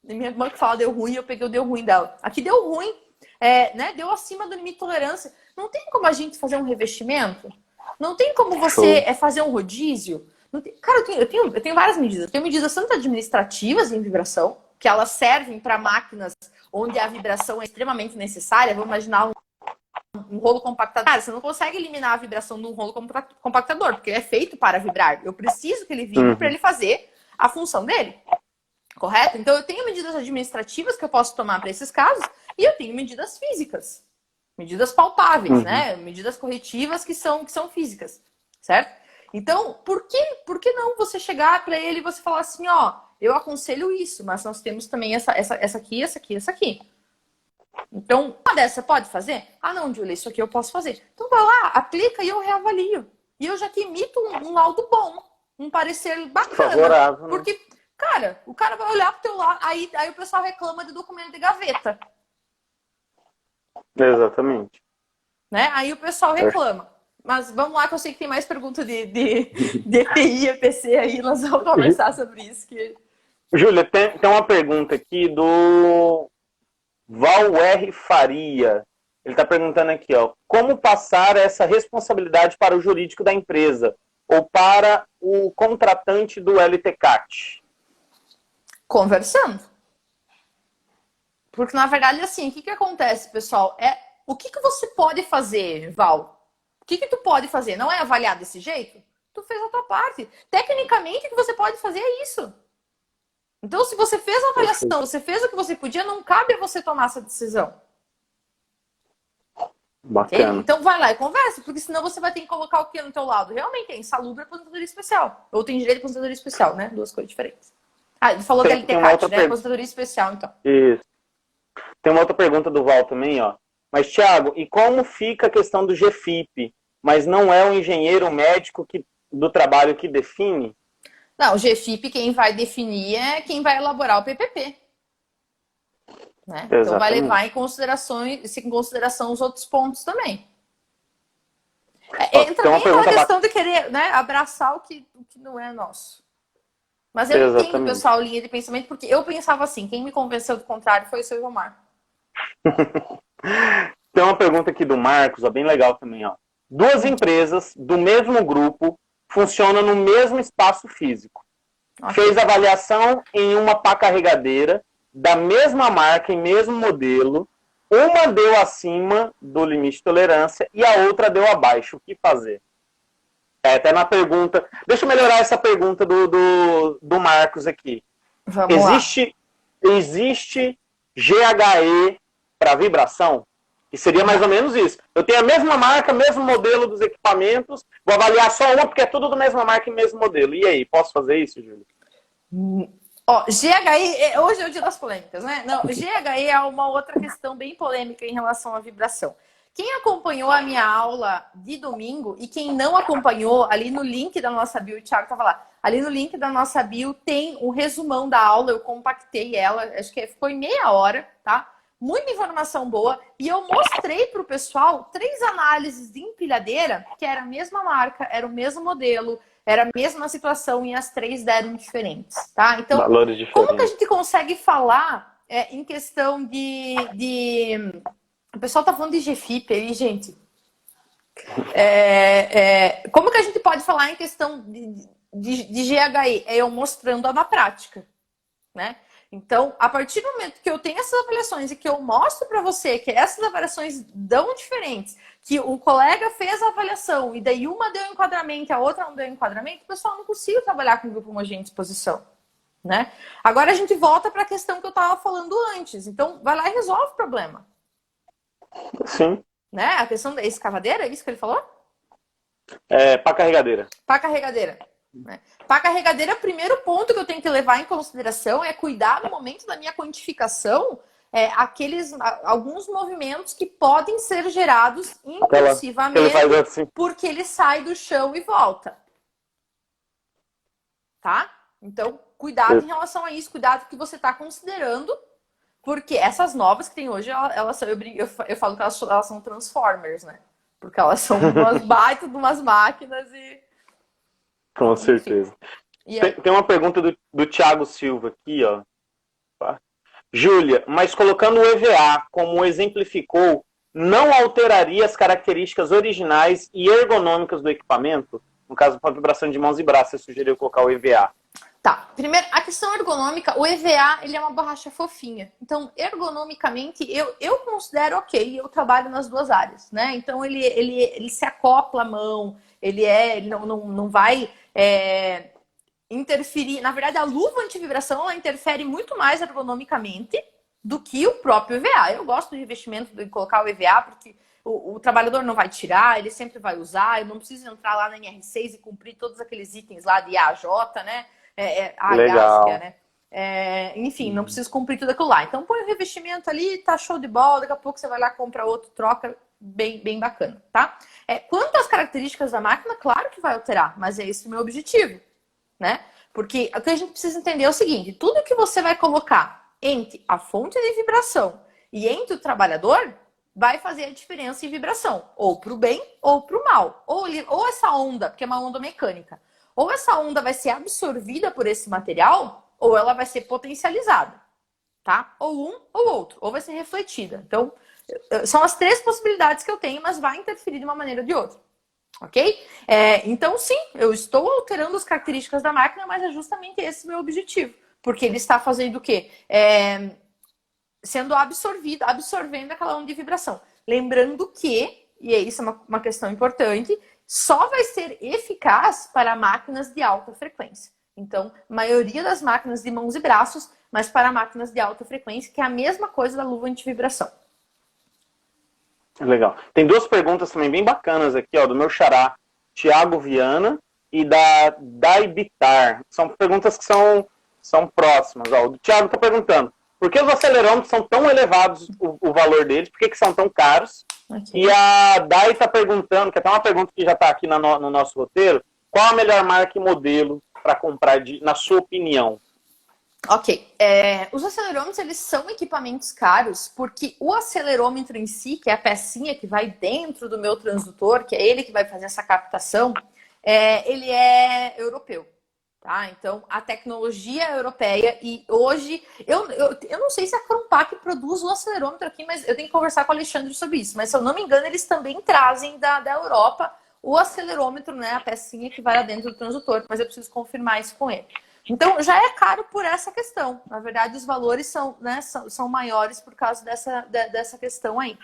Minha irmã que fala deu ruim, eu peguei o deu ruim dela. Aqui deu ruim, né? Deu acima do limite de tolerância. Não tem como a gente fazer um revestimento? Não tem como você fazer um rodízio? Não tem... Cara, eu tenho várias medidas. Eu tenho medidas tanto administrativas em vibração, que elas servem para máquinas onde a vibração é extremamente necessária. Vamos imaginar um rolo compactador. Cara, você não consegue eliminar a vibração de um rolo compactador, porque ele é feito para vibrar. Eu preciso que ele vibre para ele fazer a função dele. Correto? Então, eu tenho medidas administrativas que eu posso tomar para esses casos e eu tenho medidas físicas. Medidas palpáveis, né? Medidas corretivas que são físicas, certo? Então, por que não você chegar para ele e você falar assim, ó, eu aconselho isso, mas nós temos também essa aqui, essa aqui, essa aqui. Então, uma dessa pode fazer? Ah, não, Júlia, isso aqui eu posso fazer. Então, vai lá, aplica e eu reavalio. E eu já te emito um laudo bom, um parecer bacana. Favorável, né? Porque, Cara, o cara vai olhar pro teu lado, aí o pessoal reclama de documento de gaveta. Exatamente. Né? Aí o pessoal reclama. Mas vamos lá, que eu sei que tem mais pergunta de EPI, EPC aí, nós vamos conversar sobre isso. Júlia, tem uma pergunta aqui do Val R. Faria. Ele está perguntando aqui, ó, como passar essa responsabilidade para o jurídico da empresa ou para o contratante do LTCAT? Conversando. Porque, na verdade, assim, o que acontece, pessoal? O que você pode fazer, Val? O que tu pode fazer? Não é avaliar desse jeito? Tu fez a tua parte. Tecnicamente, o que você pode fazer é isso. Então, se você fez a avaliação, você fez o que você podia, não cabe a você tomar essa decisão. Bacana. Então vai lá e conversa, porque senão você vai ter que colocar o que no teu lado? Realmente é insalubre aposentadoria especial. Ou tem direito de aposentadoria especial, né? Duas coisas diferentes. Ah, ele falou que ele tem LTCAT, né? Aposentadoria especial, então. Isso. Tem uma outra pergunta do Val também, ó. Mas, Thiago, e como fica a questão do GFIP? Mas não é o engenheiro médico do trabalho que define? Não, o GFIP quem vai definir é quem vai elaborar o PPP. Né? Então vai levar em consideração os outros pontos também. Entra bem aquela questão de querer, né, abraçar o que não é nosso. Mas eu entendo, pessoal, linha de pensamento, porque eu pensava assim, quem me convenceu do contrário foi o seu Omar. Tem uma pergunta aqui do Marcos, ó, bem legal também, ó. Duas empresas do mesmo grupo funcionam no mesmo espaço físico. Okay. Fez avaliação em uma pá carregadeira da mesma marca e mesmo modelo. Uma deu acima do limite de tolerância e a outra deu abaixo. O que fazer? Até na pergunta... Deixa eu melhorar essa pergunta do Marcos aqui. Existe GHE para vibração? Que seria mais ou menos isso. Eu tenho a mesma marca, mesmo modelo dos equipamentos, vou avaliar só uma porque é tudo da mesma marca e mesmo modelo. E aí, posso fazer isso, Júlio? Ó, GHI, hoje é o dia das polêmicas, né? Não, GHI é uma outra questão bem polêmica em relação à vibração. Quem acompanhou a minha aula de domingo e quem não acompanhou, ali no link da nossa bio, o Thiago estava lá, ali no link da nossa bio tem um resumão da aula, eu compactei ela, acho que ficou em meia hora, tá? Muita informação boa. E eu mostrei para o pessoal 3 análises de empilhadeira, que era a mesma marca, era o mesmo modelo, era a mesma situação e as 3 deram diferentes, tá? Então, como que a gente consegue falar em questão de... O pessoal tá falando de GFIP aí, gente. Como que a gente pode falar em questão de GHI? É eu mostrando na prática, né? Então, a partir do momento que eu tenho essas avaliações e que eu mostro para você que essas avaliações dão diferentes, que o colega fez a avaliação e daí uma deu enquadramento e a outra não deu enquadramento, o pessoal não consegue trabalhar com grupo homogêneo de exposição, né? Agora a gente volta para a questão que eu estava falando antes. Então, vai lá e resolve o problema. Sim. Né? A questão da escavadeira, é isso que ele falou? Pá carregadeira. Pá carregadeira. Né? Pá carregadeira, o primeiro ponto que eu tenho que levar em consideração é cuidar no momento da minha quantificação alguns movimentos que podem ser gerados impulsivamente assim, porque ele sai do chão e volta. Tá? Então, cuidado em relação a isso, cuidado que você está considerando, porque essas novas que tem hoje, elas são, eu falo que elas são transformers, né? Porque elas são umas baitas de umas máquinas e... Com certeza. Tem uma pergunta do Thiago Silva aqui, ó. Júlia, mas colocando o EVA como exemplificou, não alteraria as características originais e ergonômicas do equipamento? No caso, para vibração de mãos e braços, você sugeriu colocar o EVA. Tá, primeiro, a questão ergonômica, o EVA, ele é uma borracha fofinha. Então, ergonomicamente, eu considero ok, eu trabalho nas duas áreas, né? Então, ele se acopla a mão, ele não vai interferir. Na verdade, a luva antivibração, ela interfere muito mais ergonomicamente do que o próprio EVA. Eu gosto do revestimento de colocar o EVA, porque o trabalhador não vai tirar, ele sempre vai usar, eu não preciso entrar lá na NR6 e cumprir todos aqueles itens lá de AJ, né? Legal. né? Enfim, não preciso cumprir tudo aquilo lá. Então põe o revestimento ali, tá show de bola, daqui a pouco você vai lá, compra outro, troca, bem bacana, tá? Quanto às características da máquina, claro que vai alterar, mas é esse o meu objetivo, né? Porque o que a gente precisa entender é o seguinte, tudo que você vai colocar entre a fonte de vibração e entre o trabalhador vai fazer a diferença em vibração, ou para o bem ou para o mal. Ou essa onda, porque é uma onda mecânica, ou essa onda vai ser absorvida por esse material, ou ela vai ser potencializada, tá? Ou um ou outro, ou vai ser refletida. Então, são as 3 possibilidades que eu tenho, mas vai interferir de uma maneira ou de outra. Ok? Então, sim, eu estou alterando as características da máquina, mas é justamente esse o meu objetivo. Porque ele está fazendo o quê? Sendo absorvendo aquela onda de vibração. Lembrando que, e isso é uma questão importante, só vai ser eficaz para máquinas de alta frequência. Então, maioria das máquinas de mãos e braços, mas para máquinas de alta frequência, que é a mesma coisa da luva antivibração. Legal. Tem 2 perguntas também bem bacanas aqui, ó, do meu xará, Thiago Viana, e da Daibitar. São perguntas que são próximas. Ó. O Thiago está perguntando, por que os acelerômetros são tão elevados, o valor deles? Por que são tão caros? Okay. E a Dai está perguntando, que é até uma pergunta que já está aqui no nosso roteiro, qual a melhor marca e modelo para comprar, na sua opinião? Ok. Os acelerômetros, eles são equipamentos caros porque o acelerômetro em si, que é a pecinha que vai dentro do meu transdutor, que é ele que vai fazer essa captação, ele é europeu. Tá? Então, a tecnologia é europeia e hoje, eu não sei se a Cronpac produz o acelerômetro aqui, mas eu tenho que conversar com o Alexandre sobre isso. Mas se eu não me engano, eles também trazem da Europa o acelerômetro, né, a pecinha que vai lá dentro do transdutor, mas eu preciso confirmar isso com ele. Então, já é caro por essa questão. Na verdade, os valores são maiores por causa dessa questão aí.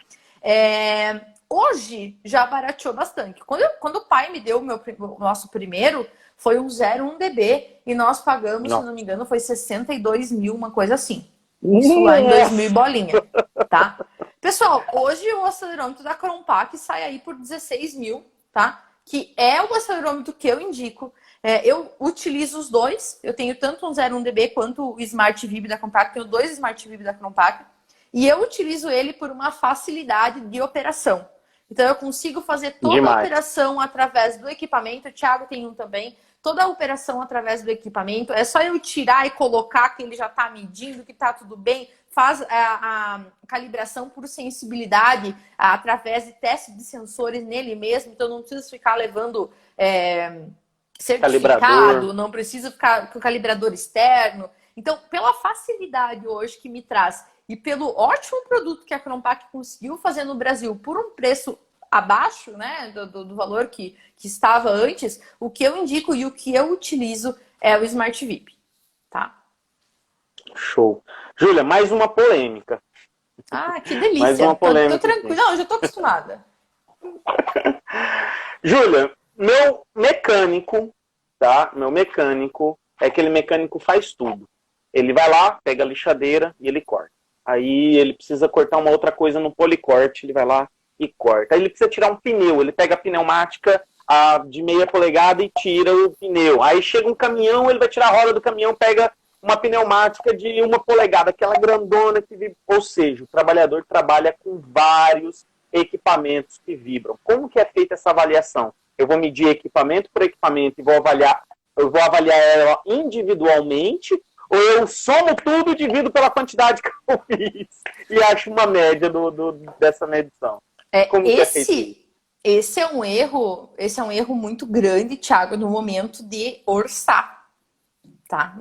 Hoje, já barateou bastante. Quando o pai me deu o nosso primeiro, foi um 01 dB e nós pagamos, se não me engano, foi 62 mil, uma coisa assim. Isso lá em 2000 bolinha, tá? Pessoal, hoje o acelerômetro da Cronpac sai aí por 16 mil, tá? Que é o acelerômetro que eu indico. Eu utilizo os dois. Eu tenho tanto um 01 dB quanto o Smart Vib da Cronpac. Tenho 2 Smart Vib da Cronpac. E eu utilizo ele por uma facilidade de operação. Então, eu consigo fazer toda a operação através do equipamento. O Thiago tem um também. Toda a operação através do equipamento. É só eu tirar e colocar que ele já está medindo, que está tudo bem. Faz a calibração por sensibilidade através de testes de sensores nele mesmo. Então, não preciso ficar levando certificado, não preciso ficar com calibrador externo. Então, pela facilidade hoje que me traz e pelo ótimo produto que a Cronpac conseguiu fazer no Brasil por um preço abaixo, né, do valor que estava antes, o que eu indico e o que eu utilizo é o Smart Vib, tá? Show. Júlia, mais uma polêmica. Ah, que delícia. Mais uma polêmica. Tô tranquila. Não, eu já tô acostumada. Júlia, meu mecânico, tá? Meu mecânico é aquele mecânico faz tudo. Ele vai lá, pega a lixadeira e ele corta. Aí ele precisa cortar uma outra coisa no policorte, ele vai lá e corta. Aí ele precisa tirar um pneu, ele pega a pneumática de meia polegada e tira o pneu. Aí chega um caminhão, ele vai tirar a roda do caminhão, pega uma pneumática de 1 polegada, aquela grandona que vibra. Ou seja, o trabalhador trabalha com vários equipamentos que vibram. Como que é feita essa avaliação? Eu vou medir equipamento por equipamento e vou avaliar ela individualmente, ou eu somo tudo e divido pela quantidade que eu fiz e acho uma média dessa medição? Como que é feito isso? Esse é um erro muito grande, Thiago, no momento de orçar, tá?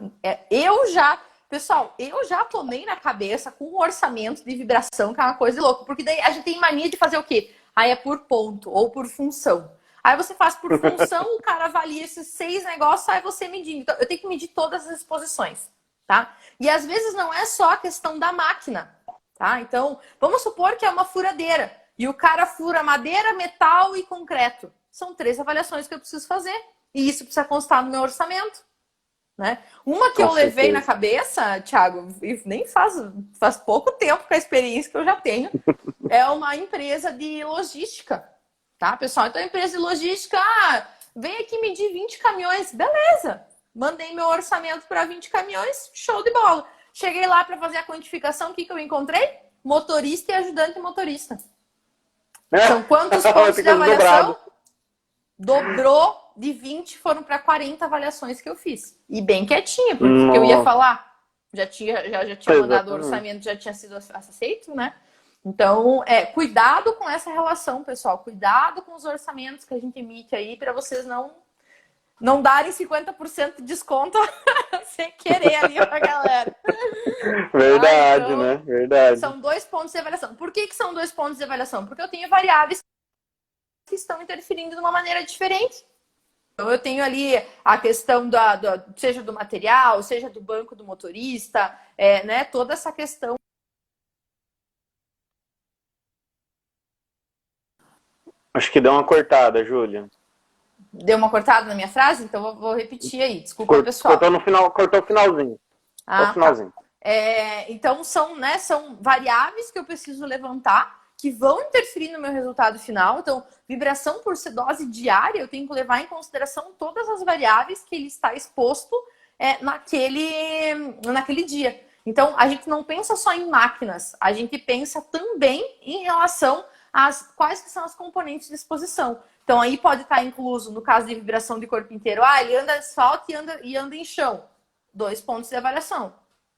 Pessoal, eu já tomei na cabeça com um orçamento de vibração, que é uma coisa louca, porque daí a gente tem mania de fazer o quê? Aí é por ponto ou por função. Aí você faz por função, o cara avalia esses 6 negócios, aí você medindo. Então, eu tenho que medir todas as exposições, tá? E às vezes não é só a questão da máquina, tá? Então, vamos supor que é uma furadeira e o cara fura madeira, metal e concreto. São 3 avaliações que eu preciso fazer e isso precisa constar no meu orçamento, né? Uma que eu levei na cabeça, Thiago, e nem faz pouco tempo com a experiência que eu já tenho, é uma empresa de logística. Tá, pessoal? Então, a empresa de logística, vem aqui medir 20 caminhões. Beleza. Mandei meu orçamento para 20 caminhões, show de bola. Cheguei lá para fazer a quantificação, o que eu encontrei? Motorista e ajudante motorista. São quantos pontos de avaliação? Dobrou de 20 foram para 40 avaliações que eu fiz. E bem quietinha, porque eu ia falar, já tinha mandado o orçamento, já tinha sido aceito, né? Então, cuidado com essa relação, pessoal. Cuidado com os orçamentos que a gente emite aí para vocês não darem 50% de desconto sem querer ali pra galera. Verdade, então, né? Verdade. São 2 pontos de avaliação. Por que são 2 pontos de avaliação? Porque eu tenho variáveis que estão interferindo de uma maneira diferente. Então, eu tenho ali a questão seja do material, seja do banco do motorista, né? Toda essa questão. Acho que deu uma cortada, Júlia. Deu uma cortada na minha frase? Então, eu vou repetir aí. Desculpa, pessoal. Cortou o finalzinho. O finalzinho. Tá. Então, são variáveis que eu preciso levantar que vão interferir no meu resultado final. Então, vibração por ser dose diária, eu tenho que levar em consideração todas as variáveis que ele está exposto naquele dia. Então, a gente não pensa só em máquinas, a gente pensa também em relação às quais que são as componentes de exposição. Então, aí pode estar incluso, no caso de vibração de corpo inteiro, ele anda em asfalto e anda em chão. 2 pontos de avaliação.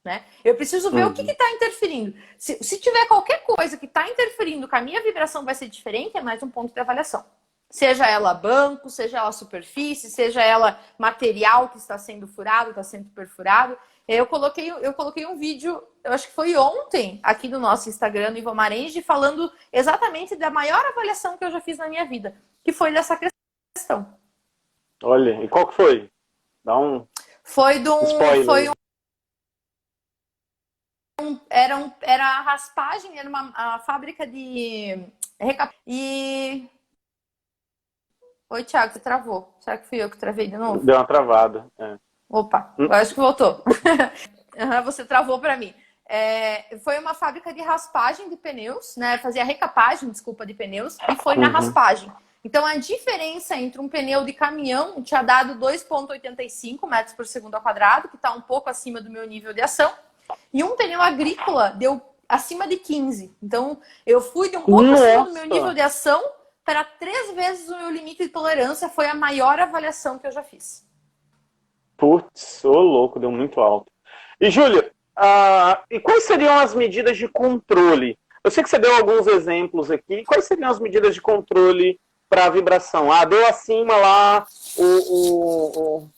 Né? Eu preciso ver o que está interferindo. Se tiver qualquer coisa que está interferindo que a minha vibração vai ser diferente, é mais um ponto de avaliação. Seja ela banco, seja ela superfície, seja ela material que está sendo furado, está sendo perfurado. Eu coloquei um vídeo, eu acho que foi ontem, aqui no nosso Instagram, no Ivomarange, falando exatamente da maior avaliação que eu já fiz na minha vida, que foi dessa questão. Olha, e qual que foi? Dá um spoiler. Foi era a raspagem, era uma fábrica de e... Oi, Thiago, você travou. Será que fui eu que travei de novo? Deu uma travada. Opa, agora acho que voltou. Você travou para mim. Foi uma fábrica de raspagem de pneus, né? Fazia recapagem, de pneus, e foi na raspagem. Então, a diferença entre um pneu de caminhão tinha dado 2,85 metros por segundo ao quadrado, que está um pouco acima do meu nível de ação. E um pneu agrícola deu acima de 15. Então, eu fui de um pouco acima do meu nível de ação para 3 vezes o meu limite de tolerância. Foi a maior avaliação que eu já fiz. Putz, ô louco, deu muito alto. E, Júlia, e quais seriam as medidas de controle? Eu sei que você deu alguns exemplos aqui. Quais seriam as medidas de controle para a vibração? Deu acima lá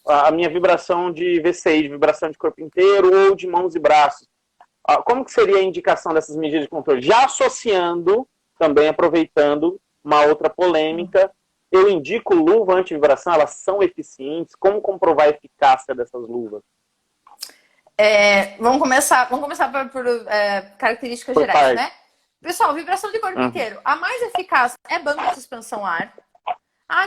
a minha vibração de V6, de vibração de corpo inteiro ou de mãos e braços. Como que seria a indicação dessas medidas de controle? Já associando, também aproveitando uma outra polêmica, eu indico luva anti-vibração, elas são eficientes? Como comprovar a eficácia dessas luvas? Vamos começar por características gerais, né? Pessoal, vibração de corpo inteiro. A mais eficaz é banco de suspensão ar.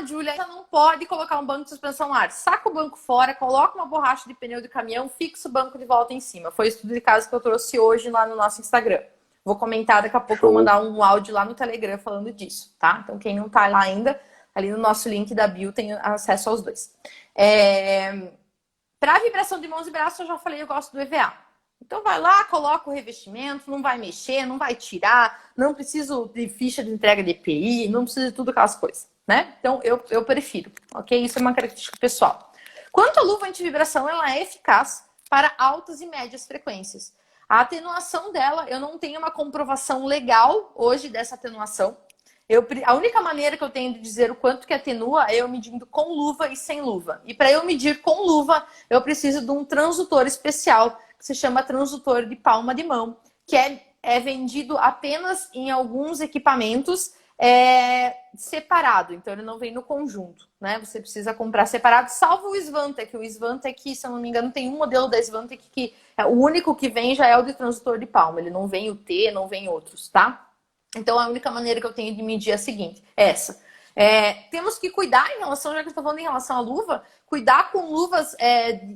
Júlia, não pode colocar um banco de suspensão ar. Saca o banco fora, coloca uma borracha de pneu de caminhão, fixa o banco de volta em cima. Foi o estudo de caso que eu trouxe hoje lá no nosso Instagram. Vou comentar daqui a pouco, vou mandar um áudio lá no Telegram falando disso, tá? Então, quem não tá lá ainda, ali no nosso link da bio tem acesso aos 2. Para vibração de mãos e braços, eu já falei, eu gosto do EVA. Então vai lá, coloca o revestimento, não vai mexer, não vai tirar, não preciso de ficha de entrega de EPI, não precisa de tudo aquelas coisas, né? Então eu prefiro, ok? Isso é uma característica pessoal. Quanto à luva antivibração, ela é eficaz para altas e médias frequências. A atenuação dela, eu não tenho uma comprovação legal hoje dessa atenuação. A única maneira que eu tenho de dizer o quanto que atenua é eu medindo com luva e sem luva. E para eu medir com luva, eu preciso de um transdutor especial, que se chama transdutor de palma de mão, que é vendido apenas em alguns equipamentos separado. Então, ele não vem no conjunto, né? Você precisa comprar separado, salvo o Svantec. O Svantec, se eu não me engano, tem um modelo da Svantec que o único que vem já é o de transdutor de palma. Ele não vem o T, não vem outros, tá? Então, a única maneira que eu tenho de medir é a seguinte, essa. Temos que cuidar em relação, já que eu estou falando em relação à luva, cuidar com luvas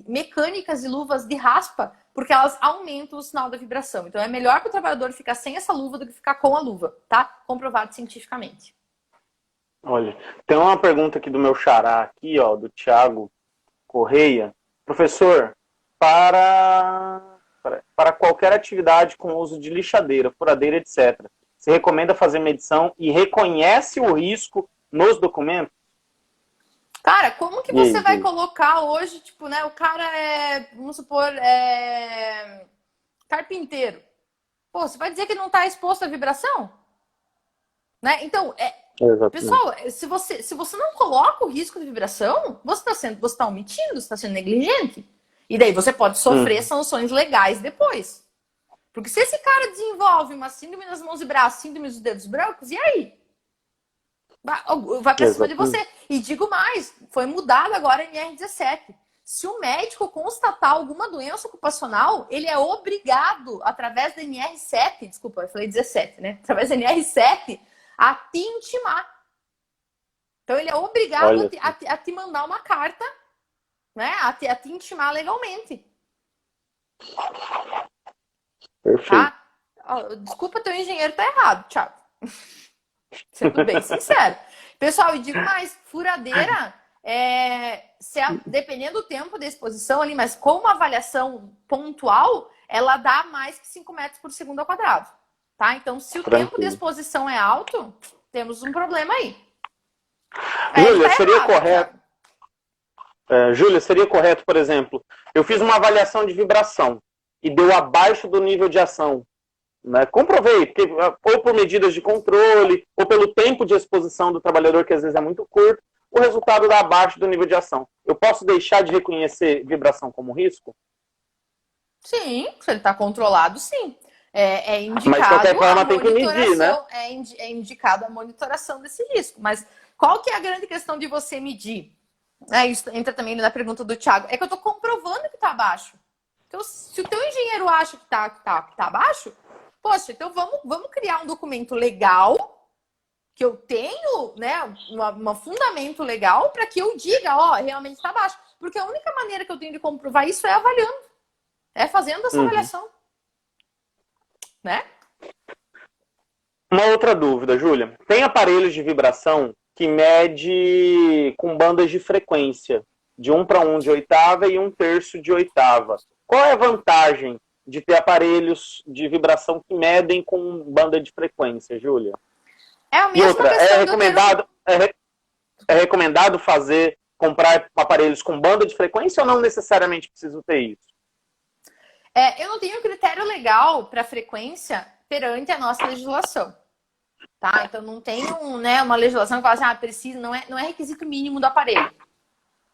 mecânicas e luvas de raspa, porque elas aumentam o sinal da vibração. Então, é melhor para o trabalhador ficar sem essa luva do que ficar com a luva, tá? Comprovado cientificamente. Olha, tem uma pergunta aqui do meu xará, aqui, ó, do Thiago Correia. Professor, para qualquer atividade com uso de lixadeira, furadeira, etc., você recomenda fazer medição e reconhece o risco nos documentos? Cara, como que E aí, você vai Júlia? colocar hoje, tipo, né? O cara vamos supor, carpinteiro. Pô, você vai dizer que não está exposto à vibração? Né? Então, Exatamente. pessoal, se você não coloca o risco de vibração, você está omitindo, você está sendo negligente. E daí você pode sofrer Uhum. sanções legais depois. Porque se esse cara desenvolve uma síndrome nas mãos e braços, síndrome dos dedos brancos, e aí? Vai pra cima de Exatamente. você. E digo mais, foi mudado agora em R17. Se o médico constatar alguma doença ocupacional, ele é obrigado, através da NR7, desculpa, eu falei 17, né? Através da NR7, a te intimar. Então ele é obrigado Olha, a te mandar uma carta, né? A te intimar legalmente. perfeito. Tá? Desculpa, teu engenheiro tá errado, Thiago. Sendo bem sincero. Pessoal, e digo mais, furadeira, dependendo do tempo da exposição ali, mas com uma avaliação pontual, ela dá mais que 5 metros por segundo ao quadrado. Tá? Então, se o tempo de Tranquilo. exposição é alto, temos um problema aí. Ele Júlia, tá seria errado, correto. Thiago. Júlia, seria correto, por exemplo, eu fiz uma avaliação de vibração e deu abaixo do nível de ação. Né? Comprovei, porque, ou por medidas de controle, ou pelo tempo de exposição do trabalhador, que às vezes é muito curto, o resultado dá abaixo do nível de ação. Eu posso deixar de reconhecer vibração como risco? Sim, se ele está controlado, sim. É Mas de qualquer indicado a forma tem que medir, né? monitoração, indicado a monitoração desse risco. Mas qual que é a grande questão de você medir? Isso entra também na pergunta do Thiago. É que eu estou comprovando que está abaixo. Então, se o teu engenheiro acha que tá abaixo, poxa, então vamos criar um documento legal, que eu tenho, né, um fundamento legal para que eu diga, realmente está abaixo. Porque a única maneira que eu tenho de comprovar isso é avaliando, é fazendo essa Uhum. avaliação, né? Uma outra dúvida, Júlia. Tem aparelhos de vibração que mede com bandas de frequência, de 1 para 1 de oitava e 1/3 de oitava. Qual é a vantagem de ter aparelhos de vibração que medem com banda de frequência, Júlia? É a E mesma outra, questão de eu ter é recomendado comprar aparelhos com banda de frequência ou não necessariamente preciso ter isso? eu não tenho critério legal para frequência perante a nossa legislação. Tá? Então não tem uma legislação que fala assim, precisa, não é requisito mínimo do aparelho.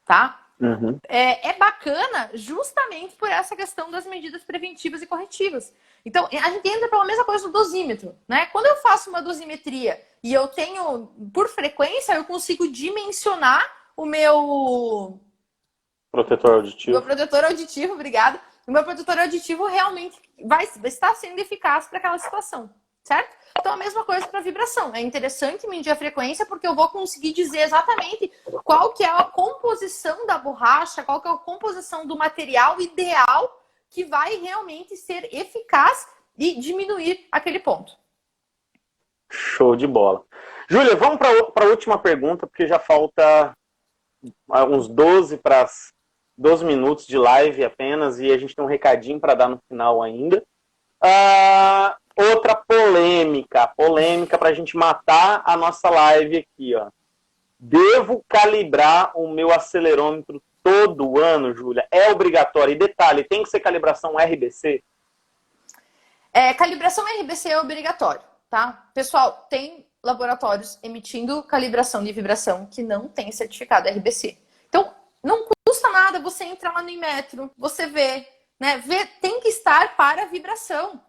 Tá? Uhum. É bacana justamente por essa questão das medidas preventivas e corretivas. Então, a gente entra pela mesma coisa do dosímetro, né? Quando eu faço uma dosimetria e eu tenho, por frequência, eu consigo dimensionar o meu Protetor auditivo. meu protetor auditivo, obrigada. O meu protetor auditivo realmente vai estar sendo eficaz para aquela situação, certo? Então, a mesma coisa para vibração. É interessante medir a frequência porque eu vou conseguir dizer exatamente qual que é a composição da borracha, qual que é a composição do material ideal que vai realmente ser eficaz e diminuir aquele ponto. Show de bola. Júlia, vamos para a última pergunta, porque já falta uns 12 minutos de live apenas e a gente tem um recadinho para dar no final ainda. Outra polêmica para a gente matar a nossa live aqui, ó. Devo calibrar o meu acelerômetro todo ano, Júlia? É obrigatório. E detalhe, tem que ser calibração RBC? Calibração RBC é obrigatório, tá? Pessoal, tem laboratórios emitindo calibração de vibração que não tem certificado RBC. Então, não custa nada você entrar lá no Inmetro, você vê, né? Tem que estar para vibração,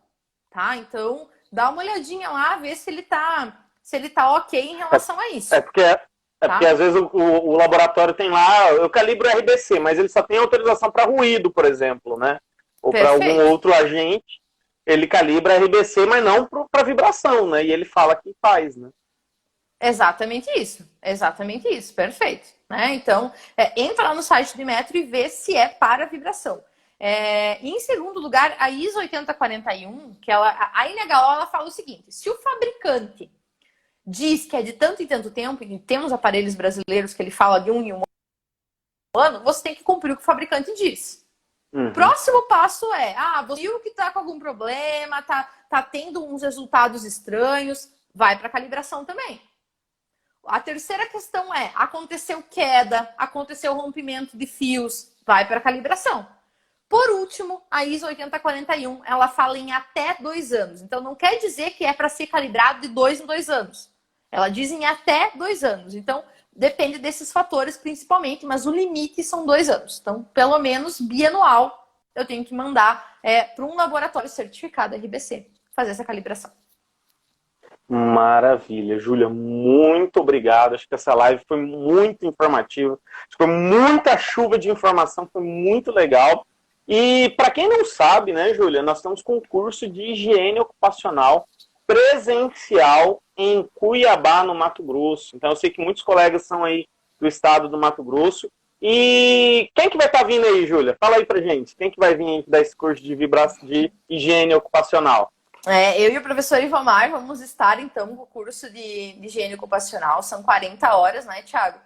tá? Então, dá uma olhadinha lá, vê se ele tá ok em relação a isso. Porque às vezes o laboratório tem lá, eu calibro RBC, mas ele só tem autorização para ruído, por exemplo, né? Ou para algum outro agente, ele calibra RBC, mas não para vibração, né? E ele fala que faz, né? Exatamente isso, perfeito. Né? Então, entra lá no site do Inmetro e vê se é para vibração. Em segundo lugar, a ISO 8041, a INHO, ela fala o seguinte: se o fabricante diz que é de tanto em tanto tempo, e temos aparelhos brasileiros que ele fala de 1 em 1 ano, você tem que cumprir o que o fabricante diz. Uhum. Próximo passo você viu que está com algum problema, tá tendo uns resultados estranhos, vai para calibração também. A terceira questão é, aconteceu queda, aconteceu rompimento de fios, vai para calibração. Por último, a ISO 8041, ela fala em até 2 anos. Então, não quer dizer que é para ser calibrado de 2 em 2 anos. Ela diz em até 2 anos. Então, depende desses fatores principalmente, mas o limite são 2 anos. Então, pelo menos bianual, eu tenho que mandar para um laboratório certificado RBC fazer essa calibração. Maravilha, Júlia, muito obrigado. Acho que essa live foi muito informativa. Acho que foi muita chuva de informação, foi muito legal. E para quem não sabe, né, Júlia, nós estamos com um curso de higiene ocupacional presencial em Cuiabá, no Mato Grosso. Então eu sei que muitos colegas são aí do estado do Mato Grosso. E quem que vai estar vindo aí, Júlia? Fala aí pra gente. Quem que vai vir aí dar esse curso de higiene ocupacional? Eu e o professor Ivomar vamos estar, então, com o curso de higiene ocupacional. São 40 horas, né, Thiago?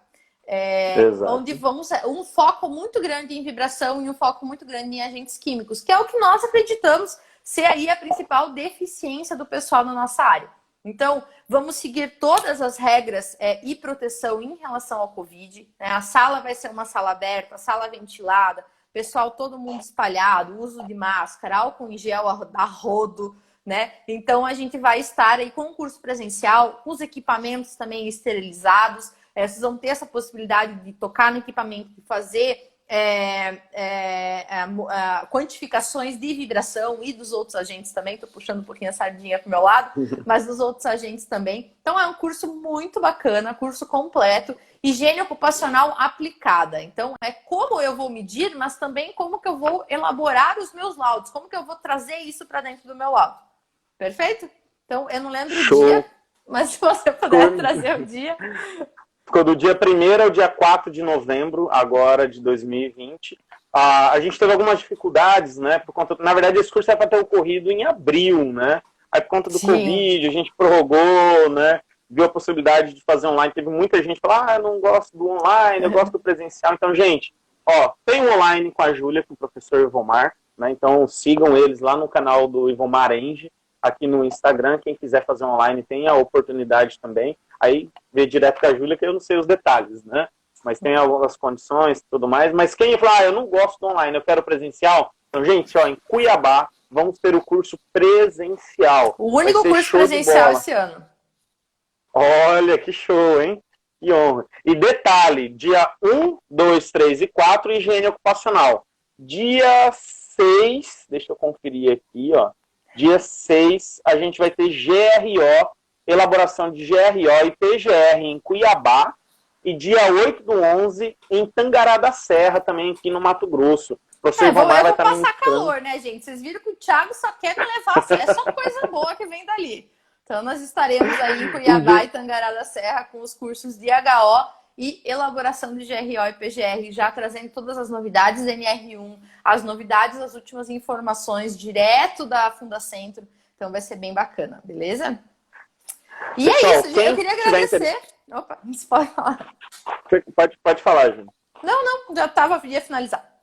Onde vamos um foco muito grande em vibração e um foco muito grande em agentes químicos, que é o que nós acreditamos ser aí a principal deficiência do pessoal na nossa área. Então, vamos seguir todas as regras e proteção em relação ao Covid. Né? A sala vai ser uma sala aberta, sala ventilada, pessoal todo mundo espalhado, uso de máscara, álcool em gel a rodo, né? Então, a gente vai estar aí com um curso presencial, com os equipamentos também esterilizados. Vocês vão ter essa possibilidade de tocar no equipamento, de fazer quantificações de vibração e dos outros agentes também. Estou puxando um pouquinho a sardinha para o meu lado, mas dos outros agentes também. Então, é um curso muito bacana, curso completo, higiene ocupacional aplicada. Então, é como eu vou medir, mas também como que eu vou elaborar os meus laudos, como que eu vou trazer isso para dentro do meu laudo. Perfeito? Então, eu não lembro o dia, mas se você puder trazer o dia... Ficou do dia 1º ao dia 4 de novembro, agora de 2020. A gente teve algumas dificuldades, né? Por conta, na verdade, esse curso era para ter ocorrido em abril, né? Aí, por conta do Covid, a gente prorrogou, né? Viu a possibilidade de fazer online. Teve muita gente que falou, eu não gosto do online, eu gosto do presencial. Então, gente, tem um online com a Júlia, com o professor Ivomar, né? Então, sigam eles lá no canal do Ivomar Enge, aqui no Instagram. Quem quiser fazer online tem a oportunidade também. Aí, vê direto com a Júlia, que eu não sei os detalhes, né? Mas tem algumas condições e tudo mais. Mas quem fala, eu não gosto do online, eu quero presencial. Então, gente, em Cuiabá, vamos ter o curso presencial. O único curso presencial esse ano. Olha, que show, hein? Que honra. E detalhe, dia 1, 2, 3 e 4, higiene ocupacional. Dia 6, deixa eu conferir aqui, Dia 6, a gente vai ter GRO, elaboração de GRO e PGR em Cuiabá, e dia 8 do 11 em Tangará da Serra, também aqui no Mato Grosso. Eu vou passar calor, né, gente? Vocês viram que o Thiago só quer me levar, é só coisa boa que vem dali. Então, nós estaremos aí em Cuiabá e Tangará da Serra com os cursos de HO e elaboração de GRO e PGR, já trazendo todas as novidades da NR1, as novidades, as últimas informações direto da Fundacentro. Então, vai ser bem bacana, beleza? E pessoal, é isso, gente. Eu queria agradecer. Opa, você pode falar. Pode falar, Júlia. Não, já ia finalizar.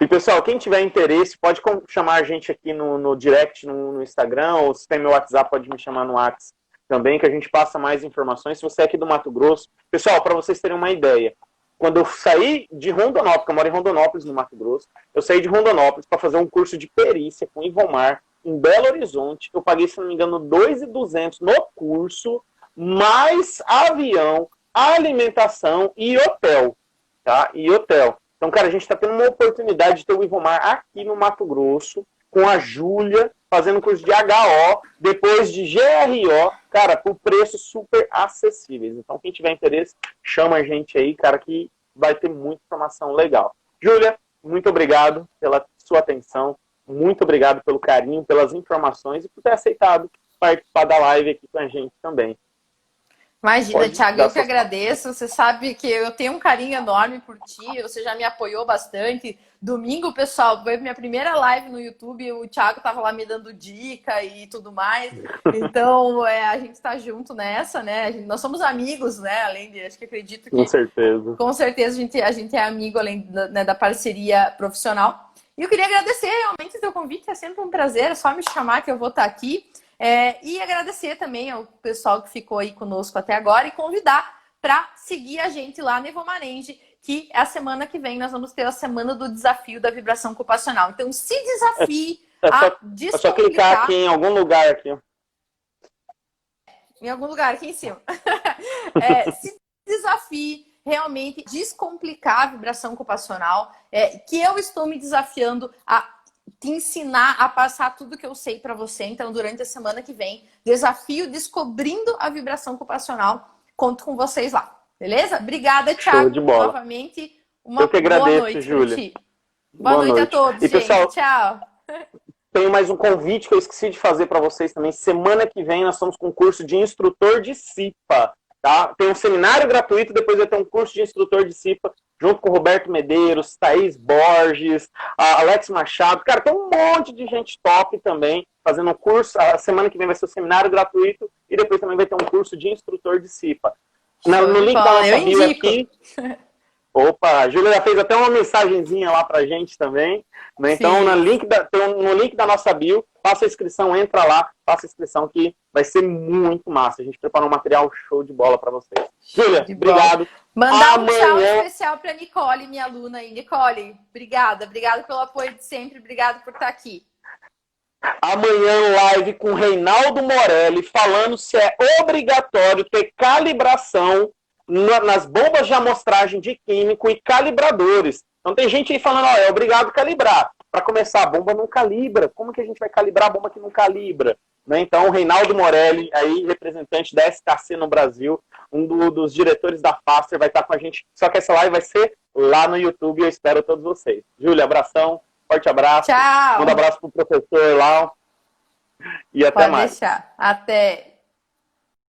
E pessoal, quem tiver interesse, pode chamar a gente aqui no direct, no Instagram, ou se tem meu WhatsApp, pode me chamar no WhatsApp também, que a gente passa mais informações. Se você é aqui do Mato Grosso, pessoal, para vocês terem uma ideia, quando eu saí de Rondonópolis, porque eu moro em Rondonópolis, no Mato Grosso, eu saí de Rondonópolis para fazer um curso de perícia com o Ivomar em Belo Horizonte. Eu paguei, se não me engano, R$ 2.200 no curso, mais avião, alimentação e hotel, tá? E hotel. Então, cara, a gente está tendo uma oportunidade de ter o Ivomar aqui no Mato Grosso, com a Júlia, fazendo curso de HO, depois de GRO, cara, por preços super acessíveis. Então, quem tiver interesse, chama a gente aí, cara, que vai ter muita informação legal. Júlia, muito obrigado pela sua atenção, muito obrigado pelo carinho, pelas informações e por ter aceitado participar da live aqui com a gente também. Imagina, Thiago, eu que agradeço. Você sabe que eu tenho um carinho enorme por ti, você já me apoiou bastante. Domingo, pessoal, foi minha primeira live no YouTube, o Thiago estava lá me dando dica e tudo mais. Então, a gente está junto nessa, né? Nós somos amigos, né? Além de, acho que acredito que... Com certeza. Com certeza a gente é amigo, além da parceria profissional. E eu queria agradecer realmente o teu convite, é sempre um prazer, é só me chamar que eu vou estar aqui. E agradecer também ao pessoal que ficou aí conosco até agora e convidar para seguir a gente lá no Evomarange, que a semana que vem nós vamos ter a semana do desafio da vibração ocupacional. Então, se desafie a descomplicar. É só clicar aqui em algum lugar aqui. Em algum lugar aqui em cima. Se desafie realmente descomplicar a vibração ocupacional, que eu estou me desafiando a te ensinar a passar tudo que eu sei para você. Então, durante a semana que vem, desafio descobrindo a vibração ocupacional. Conto com vocês lá. Beleza? Obrigada, Thiago. Novamente, uma boa noite, Júlia. Boa noite a todos, e, gente. pessoal, tchau. Tenho mais um convite que eu esqueci de fazer para vocês também. Semana que vem nós estamos com um curso de instrutor de CIPA. Tá? Tem um seminário gratuito, depois vai ter um curso de instrutor de CIPA, junto com o Roberto Medeiros, Thaís Borges, Alex Machado. Cara, tem um monte de gente top também fazendo um curso. A semana que vem vai ser o seminário gratuito e depois também vai ter um curso de instrutor de CIPA. No link da nossa bio aqui. Opa, a Júlia já fez até uma mensagenzinha lá pra gente também. Né? Então, no link da nossa bio, faça a inscrição, entra lá, faça a inscrição que vai ser muito massa. A gente preparou um material show de bola pra vocês. Júlia, obrigado. Mandar um tchau especial pra Nicole, minha aluna aí. Nicole, obrigada pelo apoio de sempre, obrigada por estar aqui. Amanhã live com Reinaldo Morelli falando se é obrigatório ter calibração nas bombas de amostragem de químico e calibradores. Então tem gente aí falando, é obrigado a calibrar. Para começar, a bomba não calibra. Como que a gente vai calibrar a bomba que não calibra? Né? Então, o Reinaldo Morelli, aí, representante da SKC no Brasil, dos diretores da Faster, vai estar com a gente. Só que essa live vai ser lá no YouTube e eu espero todos vocês. Júlia, abração, forte abraço. Tchau. Manda um abraço pro professor lá. E até mais. Pode deixar. Até.